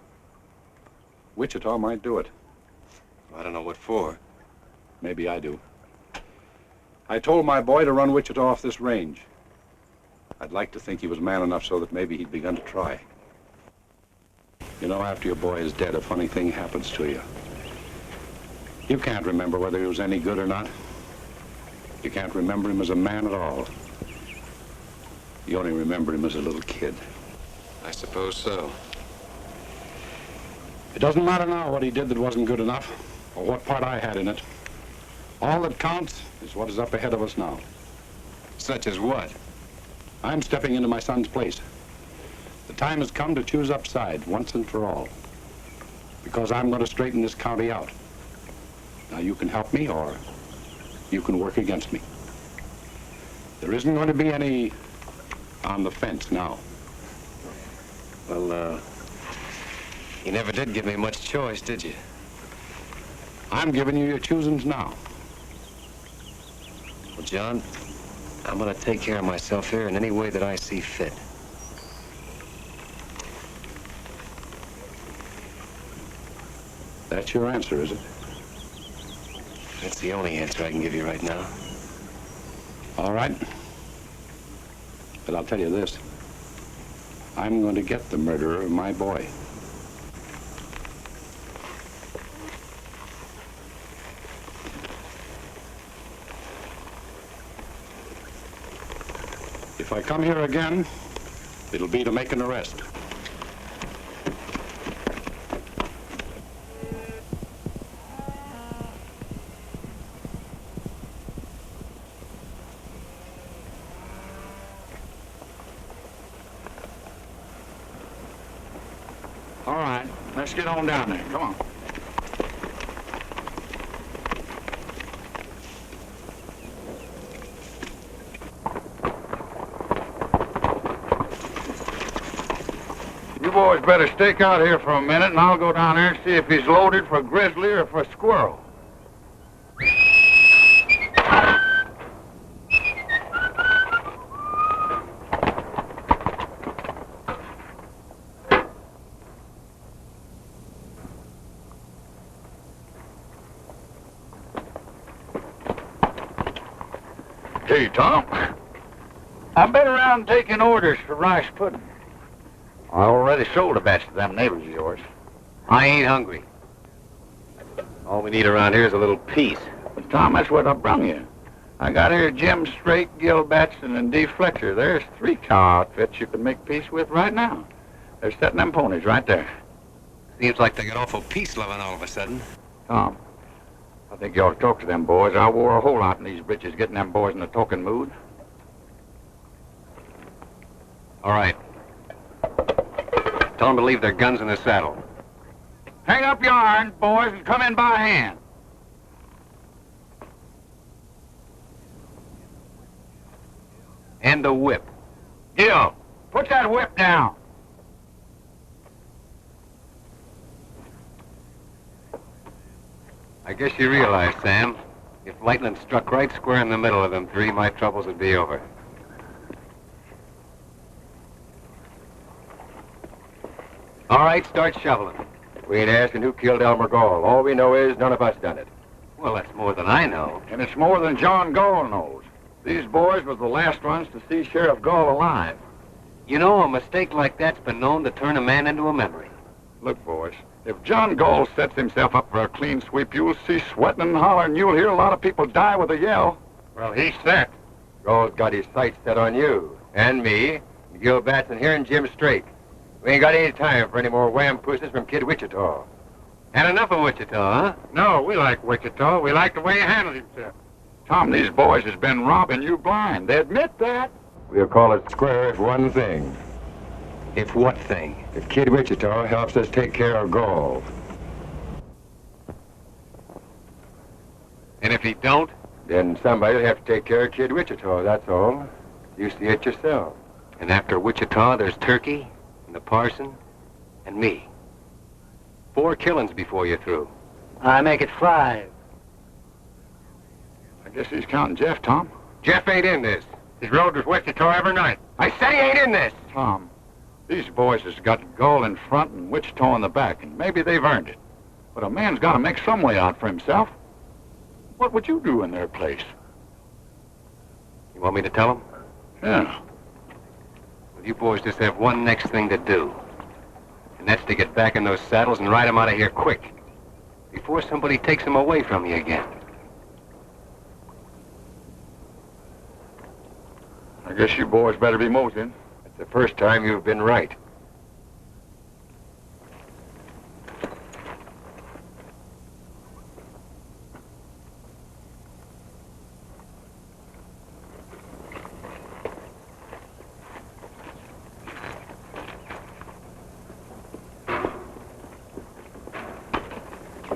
J: Wichita might do it.
B: I don't know what for.
J: Maybe I do. I told my boy to run Wichita off this range. I'd like to think he was man enough so that maybe he'd begun to try. You know, after your boy is dead, a funny thing happens to you. You can't remember whether he was any good or not. You can't remember him as a man at all. You only remember him as a little kid.
B: I suppose so.
J: It doesn't matter now what he did that wasn't good enough, or what part I had in it. All that counts is what is up ahead of us now.
B: Such as what?
J: I'm stepping into my son's place. The time has come to choose upside once and for all. Because I'm going to straighten this county out. Now you can help me or you can work against me. There isn't going to be any on the fence now.
B: Well, you never did give me much choice, did you?
J: I'm giving you your choosings now.
B: Well, John, I'm going to take care of myself here in any way that I see fit.
J: That's your answer, is it?
B: That's the only answer I can give you right now.
J: All right. But I'll tell you this. I'm going to get the murderer of my boy. If I come here again, it'll be to make an arrest.
D: All right, let's get on down there. Come on. You boys better stake out here for a minute, and I'll go down there and see if he's loaded for grizzly or for squirrel. Hey, Tom. I've been around taking orders for rice pudding. I already sold a batch to them neighbors of yours.
B: I ain't hungry. All we need around here is a little peace.
D: But, Tom, that's what I brung you. I got here Jim Straight, Gil Batson, and Dee Fletcher. There's 3 cow outfits you can make peace with right now. They're setting them ponies right there.
B: Seems like they got awful peace-loving all of a sudden.
D: Tom, I think you ought to talk to them boys. I wore a whole lot in these britches getting them boys in a talking mood.
B: All right. Tell them to leave their guns in the saddle.
D: Hang up your irons, boys, and come in by hand.
B: And the whip.
D: Gil, put that whip down.
B: I guess you realize, Sam, if lightning struck right square in the middle of them 3, my troubles would be over. All right, start shoveling.
M: We ain't asking who killed Elmer Gall. All we know is none of us done it.
B: Well, that's more than I know.
D: And it's more than John Gall knows. These boys were the last ones to see Sheriff Gall alive.
B: You know, a mistake like that's been known to turn a man into a memory.
D: Look, boys, if John Gall sets himself up for a clean sweep, you'll see sweating and hollering. You'll hear a lot of people die with a yell.
M: Well, he's set. Gall's got his sights set on you, and me, and Gil Batson here, and Jim Straight. We ain't got any time for any more wham pusses from Kid Wichita.
B: Had enough of Wichita, huh?
D: No, we like Wichita. We like the way he handled himself. Tom, these boys has been robbing you blind. They admit that.
M: We'll call it square if one thing.
B: If what thing?
M: If Kid Wichita helps us take care of Gall.
B: And if he don't?
M: Then somebody'll have to take care of Kid Wichita, that's all. You see it yourself.
B: And after Wichita, there's Turkey, and the parson, and me. 4 killings before you're through.
L: I make it 5.
D: I guess he's counting Jeff, Tom.
B: Jeff ain't in this.
M: He's rode with Wichita every night.
B: I said he ain't in this.
D: Tom, these boys has got Gall in front and Wichita in the back, and maybe they've earned it. But a man's got to make some way out for himself. What would you do in their place?
B: You want me to tell him?
D: Yeah.
B: Well, you boys just have one next thing to do. And that's to get back in those saddles and ride them out of here quick. Before somebody takes them away from you again.
D: I guess you boys better be moseying.
M: It's the first time you've been right.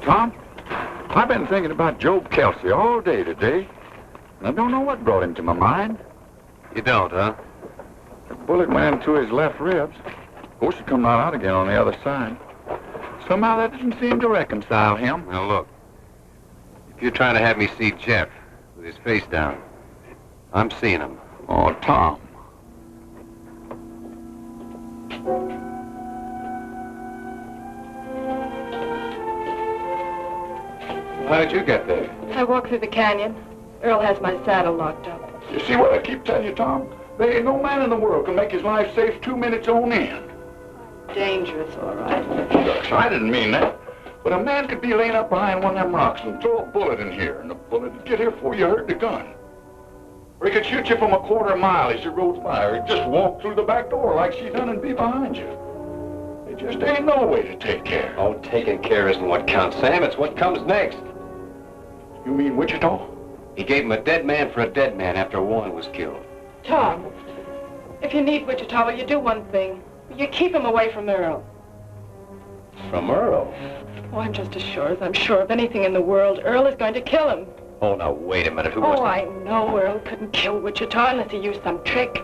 D: Tom, I've been thinking about Job Kelsey all day today, and I don't know what brought him to my mind.
B: You don't, huh?
D: The bullet went into his left ribs. Of course, it come right out again on the other side. Somehow that didn't seem to reconcile him.
B: Now, look. If you're trying to have me see Jeff with his face down, I'm seeing him.
D: Oh, Tom.
M: How did you get there?
F: I walked through the canyon. Earl has my saddle locked up.
D: You see what I keep telling you, Tom? There ain't no man in the world can make his life safe 2 minutes on end.
F: Dangerous, all right.
D: Shucks, I didn't mean that. But a man could be laying up behind one of them rocks and throw a bullet in here, and the bullet would get here before you heard the gun. Or he could shoot you from a quarter mile as you rode by, or just walk through the back door like she done and be behind you. It just ain't no way to take care.
B: Oh, taking care isn't what counts, Sam. It's what comes next.
D: You mean Wichita?
B: He gave him a dead man for a dead man after Warren was killed.
F: Tom, if you need Wichita, will you do one thing? Will you keep him away from Earl?
B: From Earl?
F: Oh, I'm just as sure as I'm sure of anything in the world. Earl is going to kill him.
B: Oh, now, wait a minute. Who
F: Oh,
B: was
F: I know Earl couldn't kill Wichita unless he used some trick.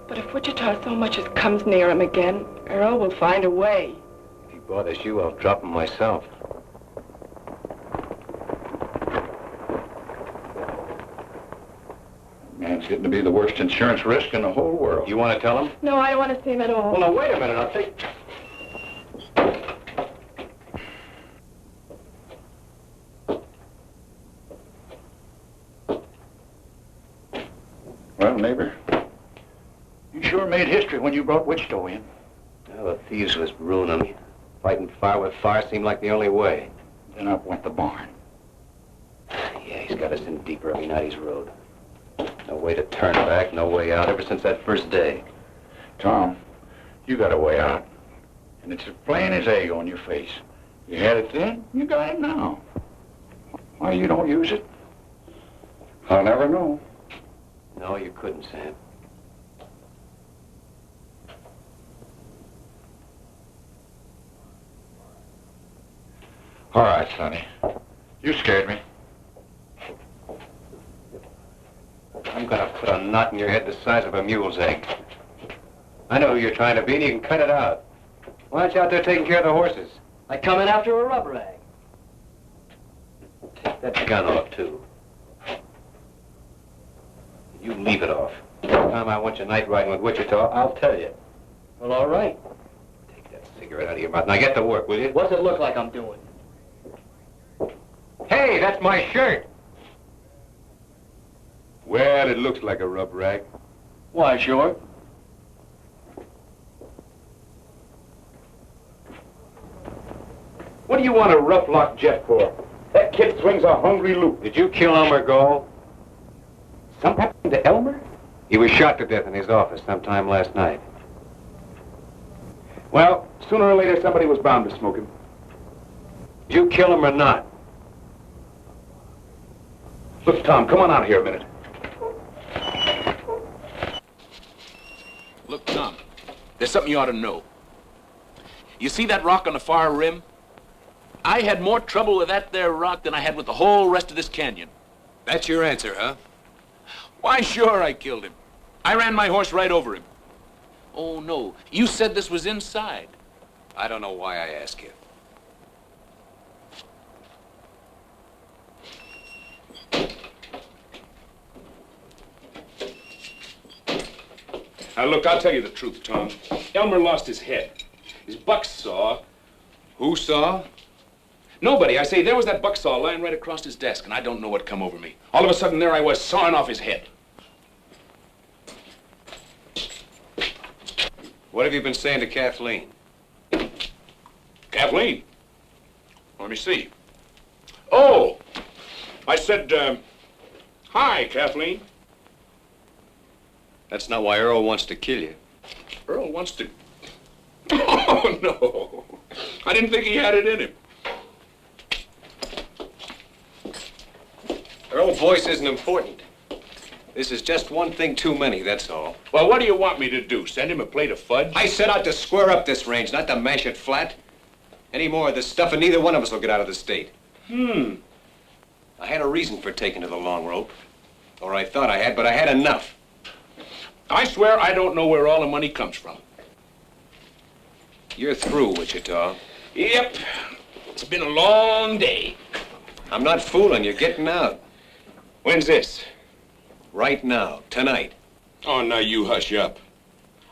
F: But if Wichita so much as comes near him again, Earl will find a way.
B: If he bothers you, I'll drop him myself.
D: Man's getting to be the worst insurance risk in the whole world.
B: You want to tell him?
F: No, I don't want to see him at all.
B: Well, now, wait a minute. I'll take...
D: Well, neighbor, you sure made history when you brought Wichita in.
B: Well, the thieves was ruining me. Fighting fire with fire seemed like the only way.
D: Then up went the barn.
B: Yeah, he's got us in deeper every night he's rode. No way to turn back, no way out, ever since that first day.
D: Tom, you got a way out. And it's as plain as egg on your face. You had it then, you got it now. Why you don't use it? I'll never know.
B: No, you couldn't, Sam.
D: All right, Sonny. You scared me.
B: I'm gonna put a knot in your head the size of a mule's egg. I know who you're trying to be, and you can cut it out. Why aren't you out there taking care of the horses?
L: I come in after a rub rag.
B: Take that gun off, too. You leave it off. Next time I want you night riding with Wichita, I'll tell you.
L: Well, all right.
B: Take that cigarette out of your mouth. Now get to work, will you?
L: What's it look like I'm doing?
B: Hey, that's my shirt! Well, it looks like a rub rag.
L: Why, sure.
C: What do you want a rough lock jet for? That kid swings a hungry loop.
B: Did you kill Elmer Gold?
C: Something happened to Elmer?
B: He was shot to death in his office sometime last night.
C: Well, sooner or later somebody was bound to smoke him.
B: Did you kill him or not?
C: Look, Tom, come on out here a minute.
E: Look, Tom, there's something you ought to know. You see that rock on the far rim? I had more trouble with that there rock than I had with the whole rest of this canyon.
B: That's your answer, huh?
E: Why, sure, I killed him. I ran my horse right over him. Oh, no, you said this was inside.
B: I don't know why I ask you.
E: Now, look, I'll tell you the truth, Tom. Elmer lost his head. His buck saw.
B: Who saw?
E: Nobody. I say, there was that buck saw lying right across his desk, and I don't know what come over me. All of a sudden, there I was, sawing off his head.
B: What have you been saying to Kathleen?
E: Kathleen? Let me see. Oh! I said, hi, Kathleen.
B: That's not why Earl wants to kill you.
E: Earl wants to... Oh, no. I didn't think he had it in him.
B: Earl's voice isn't important. This is just one thing too many, that's all.
E: Well, what do you want me to do? Send him a plate of fudge?
B: I set out to square up this range, not to mash it flat. Any more of this stuff and neither one of us will get out of the state. I had a reason for taking to the long rope. Or I thought I had, but I had enough.
E: I swear I don't know where all the money comes from.
B: You're through, Wichita.
E: Yep. It's been a long day.
B: I'm not fooling you. Getting out.
E: When's this?
B: Right now. Tonight.
E: Oh, now you hush up.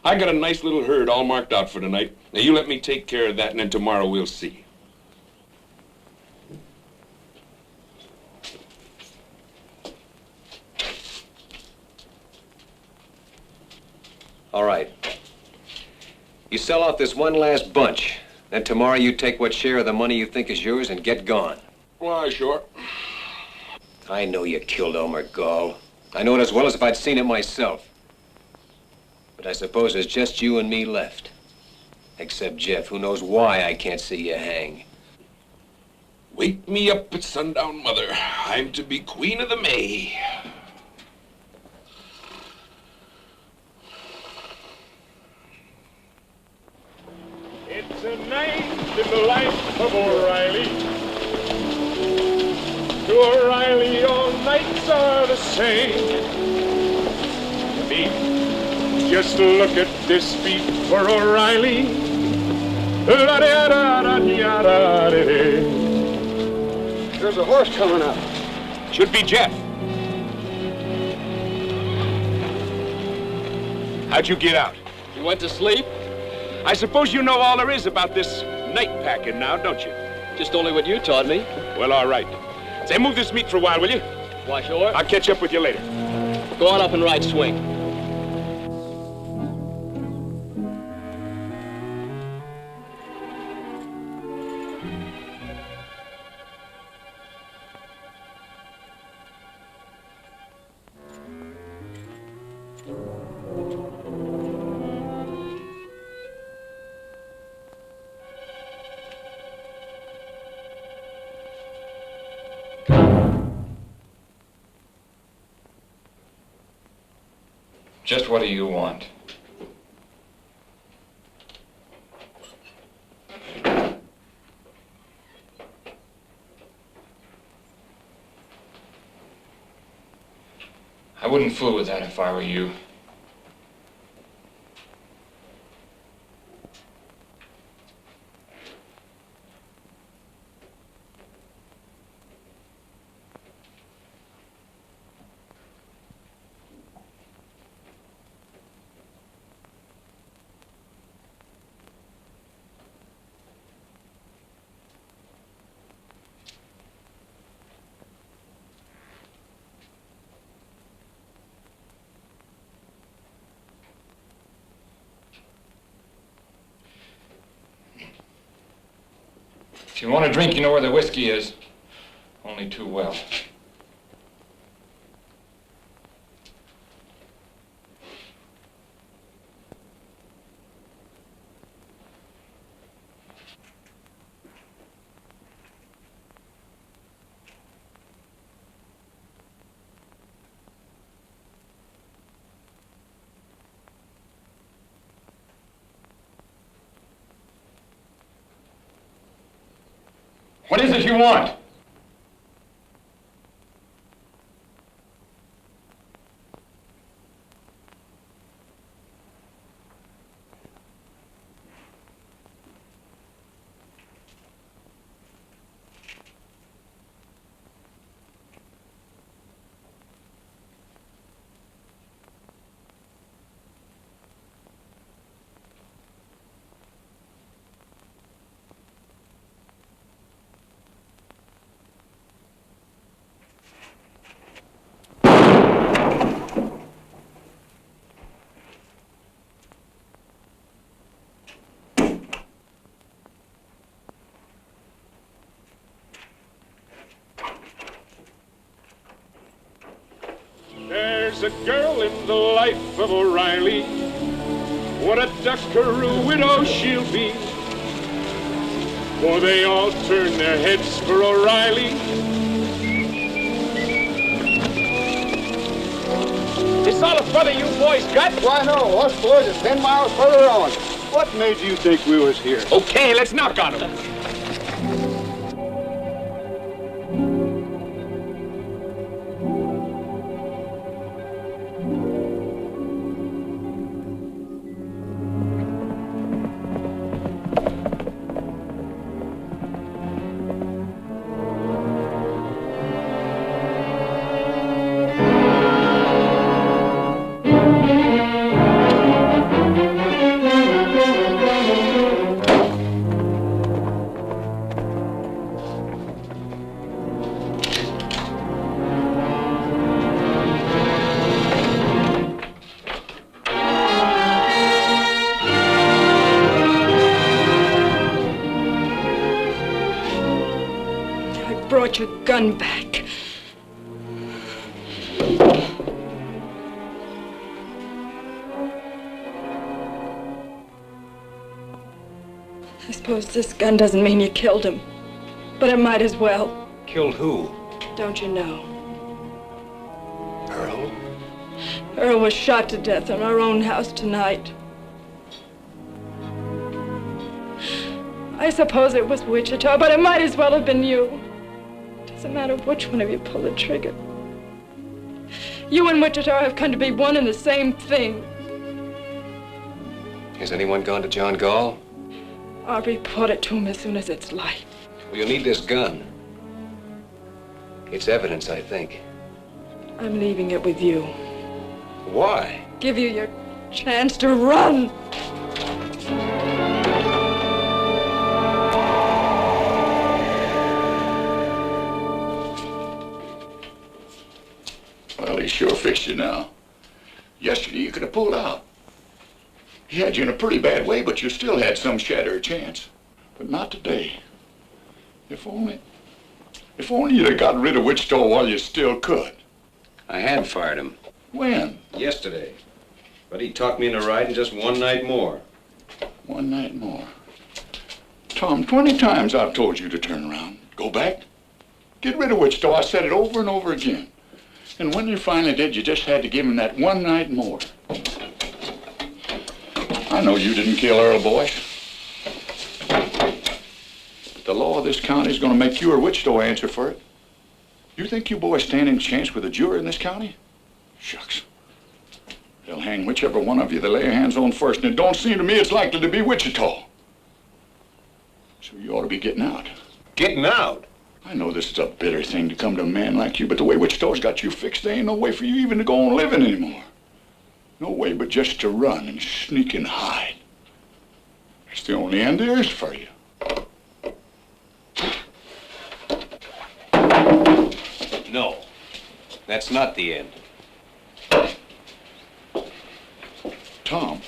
E: I got a nice little herd all marked out for tonight. Now you let me take care of that, and then tomorrow we'll see.
B: All right. You sell off this one last bunch. Then tomorrow you take what share of the money you think is yours and get gone.
E: Why, sure.
B: I know you killed Elmer Gall. I know it as well as if I'd seen it myself. But I suppose there's just you and me left. Except Jeff, who knows why I can't see you hang.
N: Wake me up at sundown, Mother. I'm to be Queen of the May.
H: It's a night in the life of O'Reilly. To O'Reilly, all nights are the same. Me, just look at this beat for O'Reilly.
I: There's a horse coming up.
E: Should be Jeff. How'd you get out?
L: You went to sleep?
E: I suppose you know all there is about this night packing now, don't you?
L: Just only what you taught me.
E: Well, all right. Say, move this meat for a while, will you?
L: Why, sure.
E: I'll catch up with you later.
L: Go on up and ride swing.
G: Just what do you want? I wouldn't fool with that if I were you. If you want a drink, you know where the whiskey is. Only too well. What is it you want?
H: There's a girl in the life of O'Reilly. What a duckaroo widow she'll be. For they all turn their heads for O'Reilly.
E: This all the further you boys got?
I: Why, no. Us boys are 10 miles further on. What made you think we was here?
E: Okay, let's knock on him.
F: Brought your gun back. I suppose this gun doesn't mean you killed him, but it might as well.
B: Killed who?
F: Don't you know?
B: Earl?
F: Earl was shot to death in our own house tonight. I suppose it was Wichita, but it might as well have been you. Doesn't matter which one of you pulled the trigger. You and Wichita have come to be one and the same thing.
B: Has anyone gone to John Gall?
F: I'll report it to him as soon as it's light.
B: Well, you'll need this gun. It's evidence, I think.
F: I'm leaving it with you.
B: Why?
F: Give you your chance to run.
D: Well, he sure fixed you now. Yesterday you could have pulled out. He had you in a pretty bad way, but you still had some shatter of chance. But not today. If only you'd have gotten rid of Wichita while you still could.
B: I had fired him.
D: When?
B: Yesterday. But he talked me into riding just one night more.
D: One night more. Tom, 20 times I've told you to turn around. Go back. Get rid of Wichita. I said it over and over again. And when you finally did, you just had to give him that one night more. I know you didn't kill Earl Boyce. But the law of this county is going to make you or Wichita answer for it. You think you boys stand any chance with a jury in this county? Shucks. They'll hang whichever one of you they lay their hands on first, and it don't seem to me it's likely to be Wichita. So you ought to be getting out.
B: Getting out?
D: I know this is a bitter thing to come to a man like you, but the way Wichita's got you fixed, there ain't no way for you even to go on living anymore. No way but just to run and sneak and hide. That's the only end there is for you.
B: No. That's not the end.
D: Tom,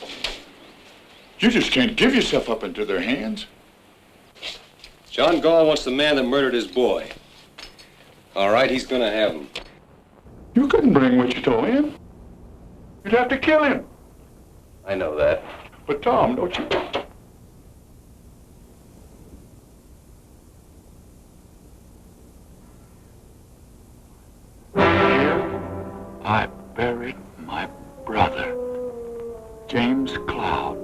D: you just can't give yourself up into their hands.
B: John Gall wants the man that murdered his boy. All right, he's gonna have him.
D: You couldn't bring Wichita in. You'd have to kill him.
B: I know that.
D: But Tom, don't you... Here I buried my brother, James Cloud,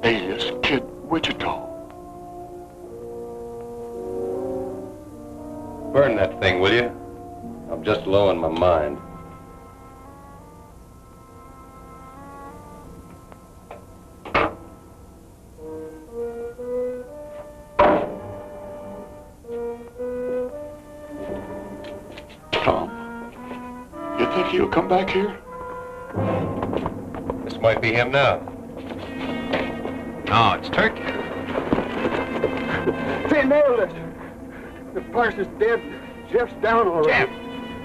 D: alias Kid Wichita.
B: Burn that thing, will you? I'm just low in my mind.
D: Tom, you think he'll come back here?
B: This might be him now. No, it's Turkey.
I: They nailed us. The parson's dead. Jeff's down already.
M: Jeff?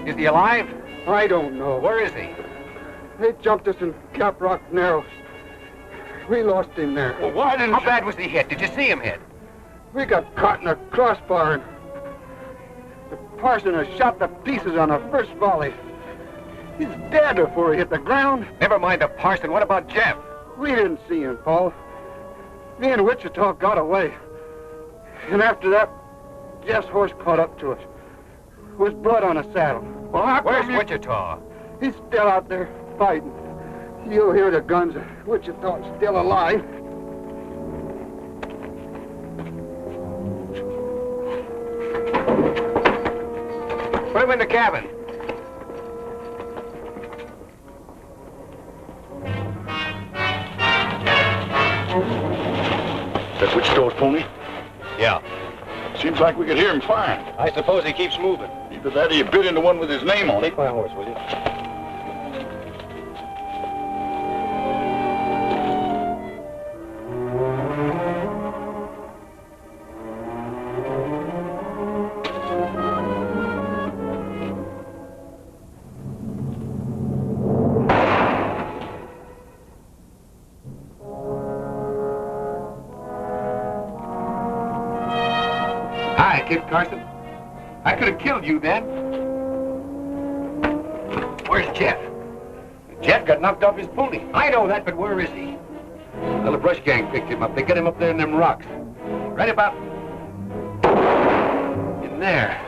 M: Is he alive?
I: I don't know.
M: Where is he?
I: They jumped us in Cap Rock Narrows. We lost him there.
M: Well, why didn't How bad was he hit? Did you see him hit?
I: We got caught in a crossbar and the parson has shot to pieces on the first volley. He's dead before he hit the ground.
M: Never mind the parson. What about Jeff?
I: We didn't see him, Paul. Me and Wichita got away. And after that, Jeff's horse caught up to us. With blood on the saddle.
M: Well, where's Wichita?
I: He's still out there fighting. You'll hear the guns. Wichita's still alive.
M: Put him in the cabin.
D: That Wichita's pony?
B: Yeah.
D: Seems like we could hear him firing.
B: I suppose he keeps moving.
D: Either that or you bit into one with his name on it.
B: Take my horse, will you?
M: Hi, Kid Carson. I could have killed you then. Where's Jeff? Jeff got knocked off his pony. I know that, but where is he? Well, the brush gang picked him up. They got him up there in them rocks. Right about... in there.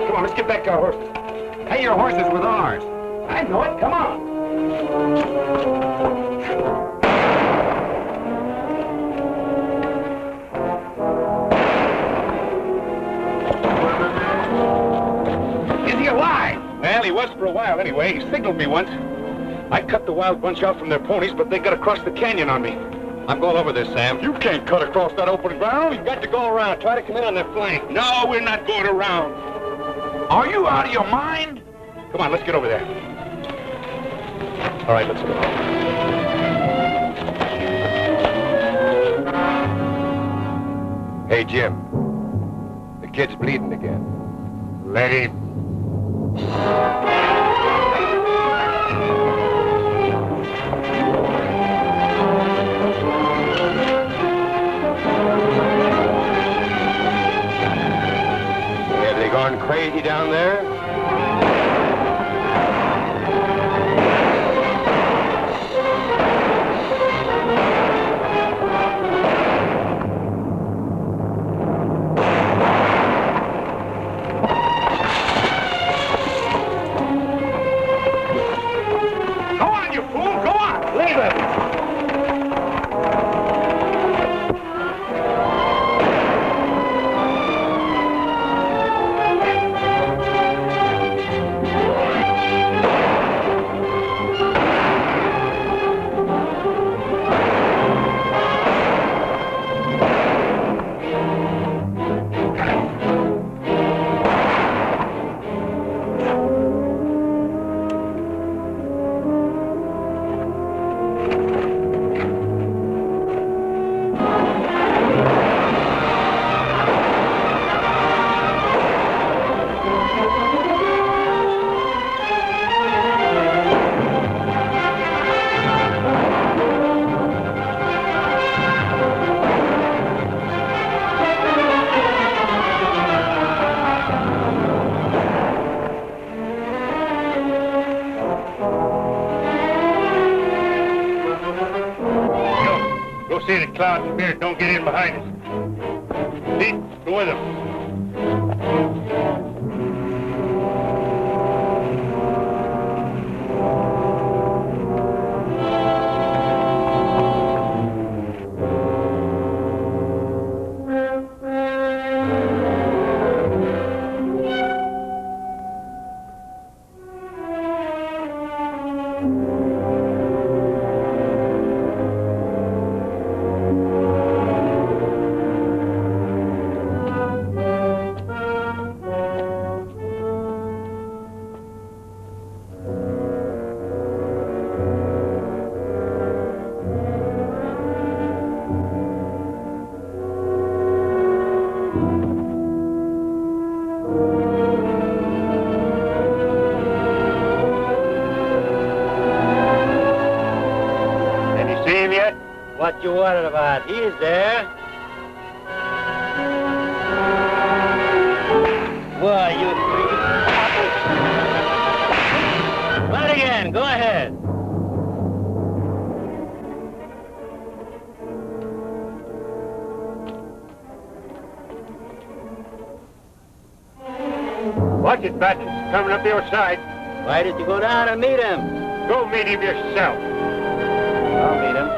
M: Come on, let's get back to our horses. Hey, your horses with ours. I know it. Come on. Is he alive?
D: Well, he was for a while anyway. He signaled me once. I cut the wild bunch out from their ponies, but they got across the canyon on me.
M: I'm going over this, Sam.
D: You can't cut across that open ground.
M: We've got to go around. Try to come in on their flank.
D: No, we're not going around. Are you out of your mind? Come on, let's get over there. All right, let's go.
M: Hey, Jim. The kid's bleeding again.
D: Let him.
M: Have they gone crazy down there?
D: See the cloud and spirit don't get in behind us. Pete, go with them.
O: What you worried about? He's there. Why, you freaky... Run it again. Go ahead.
D: Watch it, Preston. Coming up your side.
O: Why did you go down and meet him?
D: Go meet him yourself.
O: I'll meet him.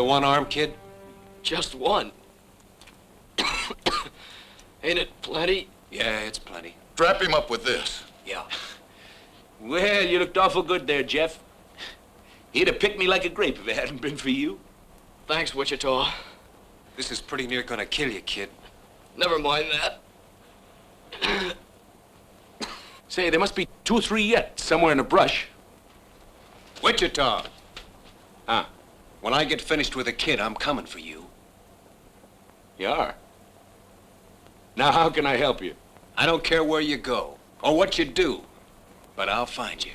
B: the one arm, kid?
L: Just one. Ain't it plenty?
B: Yeah, it's plenty.
D: Strap him up with this.
B: Yeah.
E: Well, you looked awful good there, Jeff. He'd have picked me like a grape if it hadn't been for you.
L: Thanks, Wichita.
B: This is pretty near gonna kill you, kid.
L: Never mind that.
E: Say, there must be 2 or 3 yet, somewhere in the brush.
B: Wichita! Huh? When I get finished with the kid, I'm coming for you.
E: You are? Now, how can I help you?
B: I don't care where you go or what you do, but I'll find you.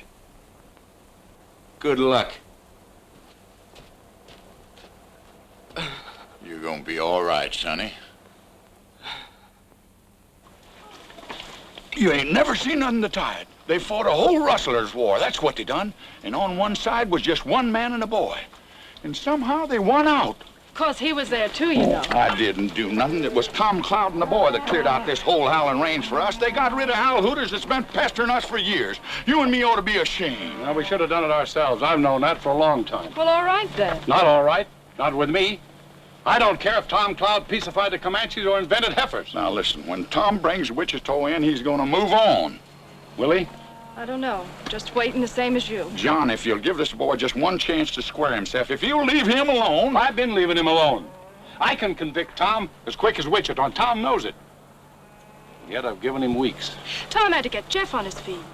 E: Good luck.
D: You're gonna be all right, Sonny. You ain't never seen nothing to tie it. They fought a whole rustler's war. That's what they done. And on one side was just one man and a boy. And somehow they won out.
F: 'Cause he was there too, you know.
D: I didn't do nothing. It was Tom Cloud and the boy that cleared out this whole howling range for us. They got rid of Hal Hooters that's been pestering us for years. You and me ought to be ashamed.
J: Well, we should have done it ourselves. I've known that for a long time.
F: Well, all right then.
J: Not all right. Not with me. I don't care if Tom Cloud peacified the Comanches or invented heifers.
D: Now listen, when Tom brings Wichita in, he's gonna move on.
J: Will he?
F: I don't know. Just waiting the same as you.
D: John, if you'll give this boy just one chance to square himself, if you'll leave him alone...
J: I've been leaving him alone. I can convict Tom as quick as Wichita, and Tom knows it. Yet I've given him weeks.
F: Tom had to get Jeff on his feet.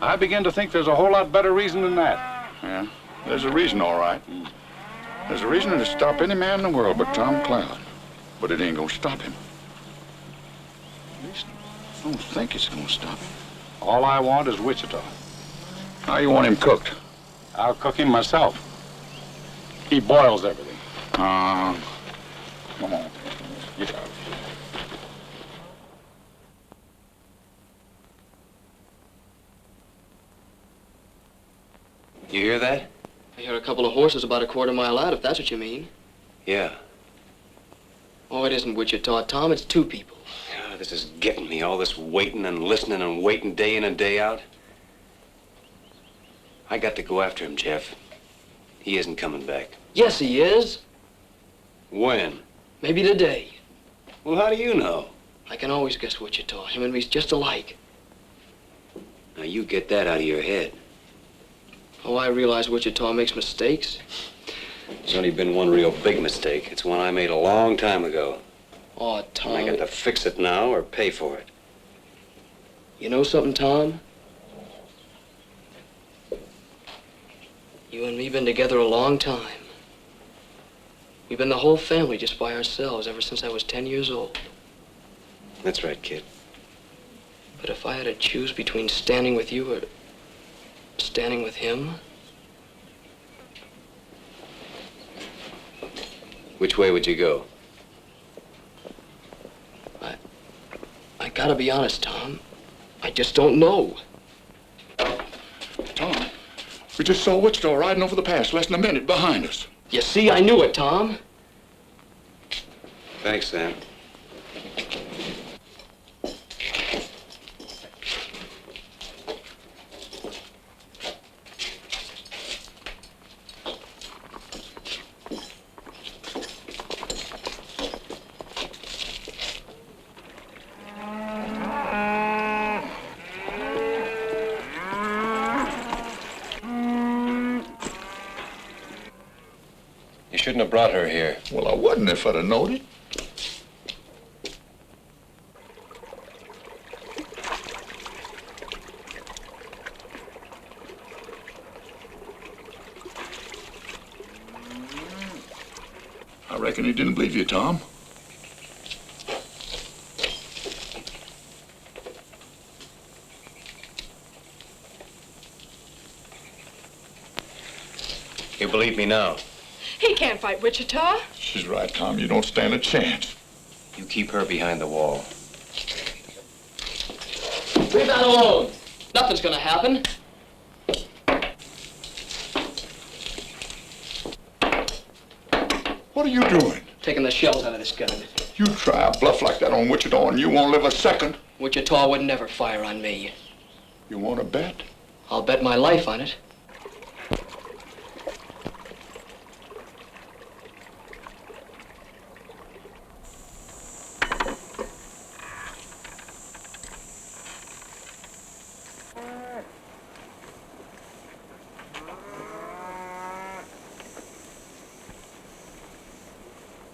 J: I begin to think there's a whole lot better reason than that.
D: Yeah, there's a reason, all right. There's a reason to stop any man in the world but Tom Cloud. But it ain't gonna stop him. At least I don't think it's gonna stop him.
J: All I want is Wichita.
D: How you want him cooked?
J: I'll cook him myself. He boils everything.
D: Come on. Get out.
B: You hear that?
L: I hear a couple of horses about a quarter mile out, if that's what you mean.
B: Yeah.
L: Oh, it isn't Wichita, Tom. It's 2 people.
B: Ah, this is getting me, all this waiting and listening and waiting day in and day out. I got to go after him, Jeff. He isn't coming back.
L: Yes, he is.
B: When?
L: Maybe today.
B: Well, how do you know?
L: I can always guess Wichita. Him and me's just alike.
B: Now, you get that out of your head.
L: Oh, I realize Wichita makes mistakes.
B: There's only been one real big mistake. It's one I made a long time ago.
L: Oh, Tom.
B: I got to fix it now or pay for it.
L: You know something, Tom? You and me been together a long time. We've been the whole family just by ourselves ever since I was 10 years old.
B: That's right, kid.
L: But if I had to choose between standing with you or standing with him,
B: which way would you go?
L: I gotta be honest, Tom. I just don't know.
D: Tom, we just saw Wichita riding over the pass less than a minute behind us.
L: You see, I knew it, Tom.
B: Thanks, Sam. Shouldn't have brought her here.
D: Well, I wouldn't if I'd have known it. I reckon he didn't believe you, Tom.
B: You believe me now?
F: He can't fight Wichita.
D: She's right, Tom. You don't stand a chance.
B: You keep her behind the wall.
L: Leave that alone. Nothing's gonna happen.
D: What are you doing?
L: Taking the shells out of this gun.
D: You try a bluff like that on Wichita and you won't live a second.
L: Wichita would never fire on me.
D: You want to bet?
L: I'll bet my life on it.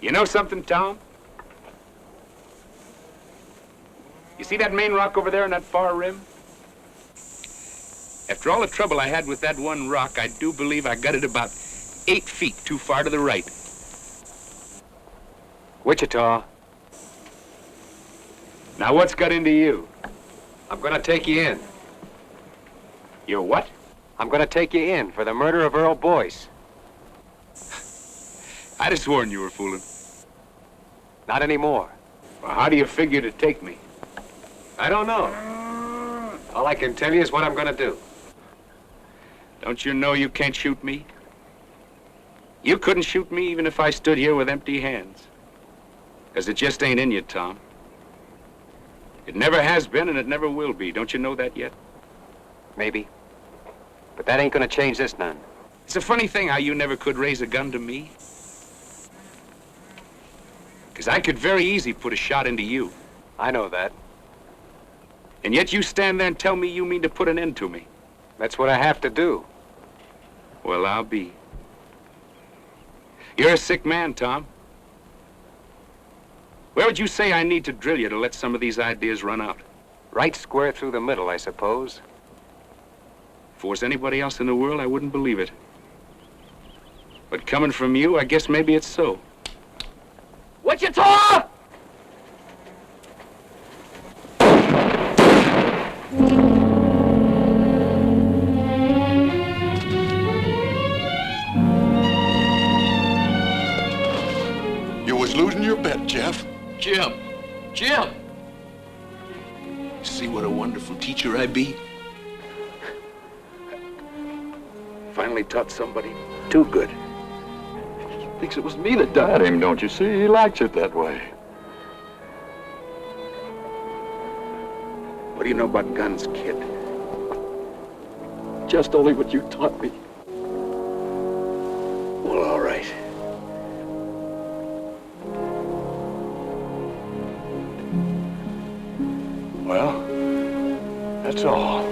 C: You know something, Tom? You see that main rock over there on that far rim? After all the trouble I had with that one rock, I do believe I got it about 8 feet too far to the right.
B: Wichita,
C: Now what's got into you?
B: I'm gonna take you in.
C: You're what?
B: I'm gonna take you in for the murder of Earl Boyce.
C: I'd have sworn you were fooling.
B: Not anymore.
C: Well, how do you figure to take me?
B: I don't know. All I can tell you is what I'm gonna do.
C: Don't you know you can't shoot me? You couldn't shoot me even if I stood here with empty hands. Because it just ain't in you, Tom. It never has been and it never will be. Don't you know that yet?
B: Maybe. But that ain't gonna change this none.
C: It's a funny thing how you never could raise a gun to me. Because I could very easy put a shot into you.
B: I know that.
C: And yet you stand there and tell me you mean to put an end to me.
B: That's what I have to do.
C: Well, I'll be. You're a sick man, Tom. Where would you say I need to drill you to let some of these ideas run out?
B: Right square through the middle, I suppose.
C: If it was anybody else in the world, I wouldn't believe it. But coming from you, I guess maybe it's so.
L: Wichita!
N: You was losing your bet, Jeff.
A: Jim! Jim!
N: See what a wonderful teacher I be?
C: Finally taught somebody too good.
D: Thinks it was me that died him, don't you see? He likes it that way.
C: What do you know about guns, kid?
D: Just only what you taught me.
C: Well, all right.
D: Well, that's all.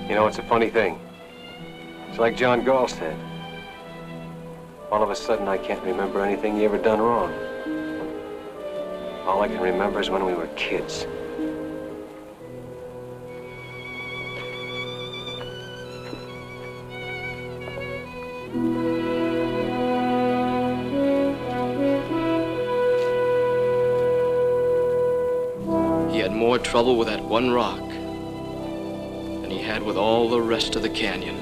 B: You know, it's a funny thing. It's like John Gall said. All of a sudden, I can't remember anything you ever done wrong. All I can remember is when we were kids.
L: He had more trouble with that one rock than he had with all the rest of the canyon.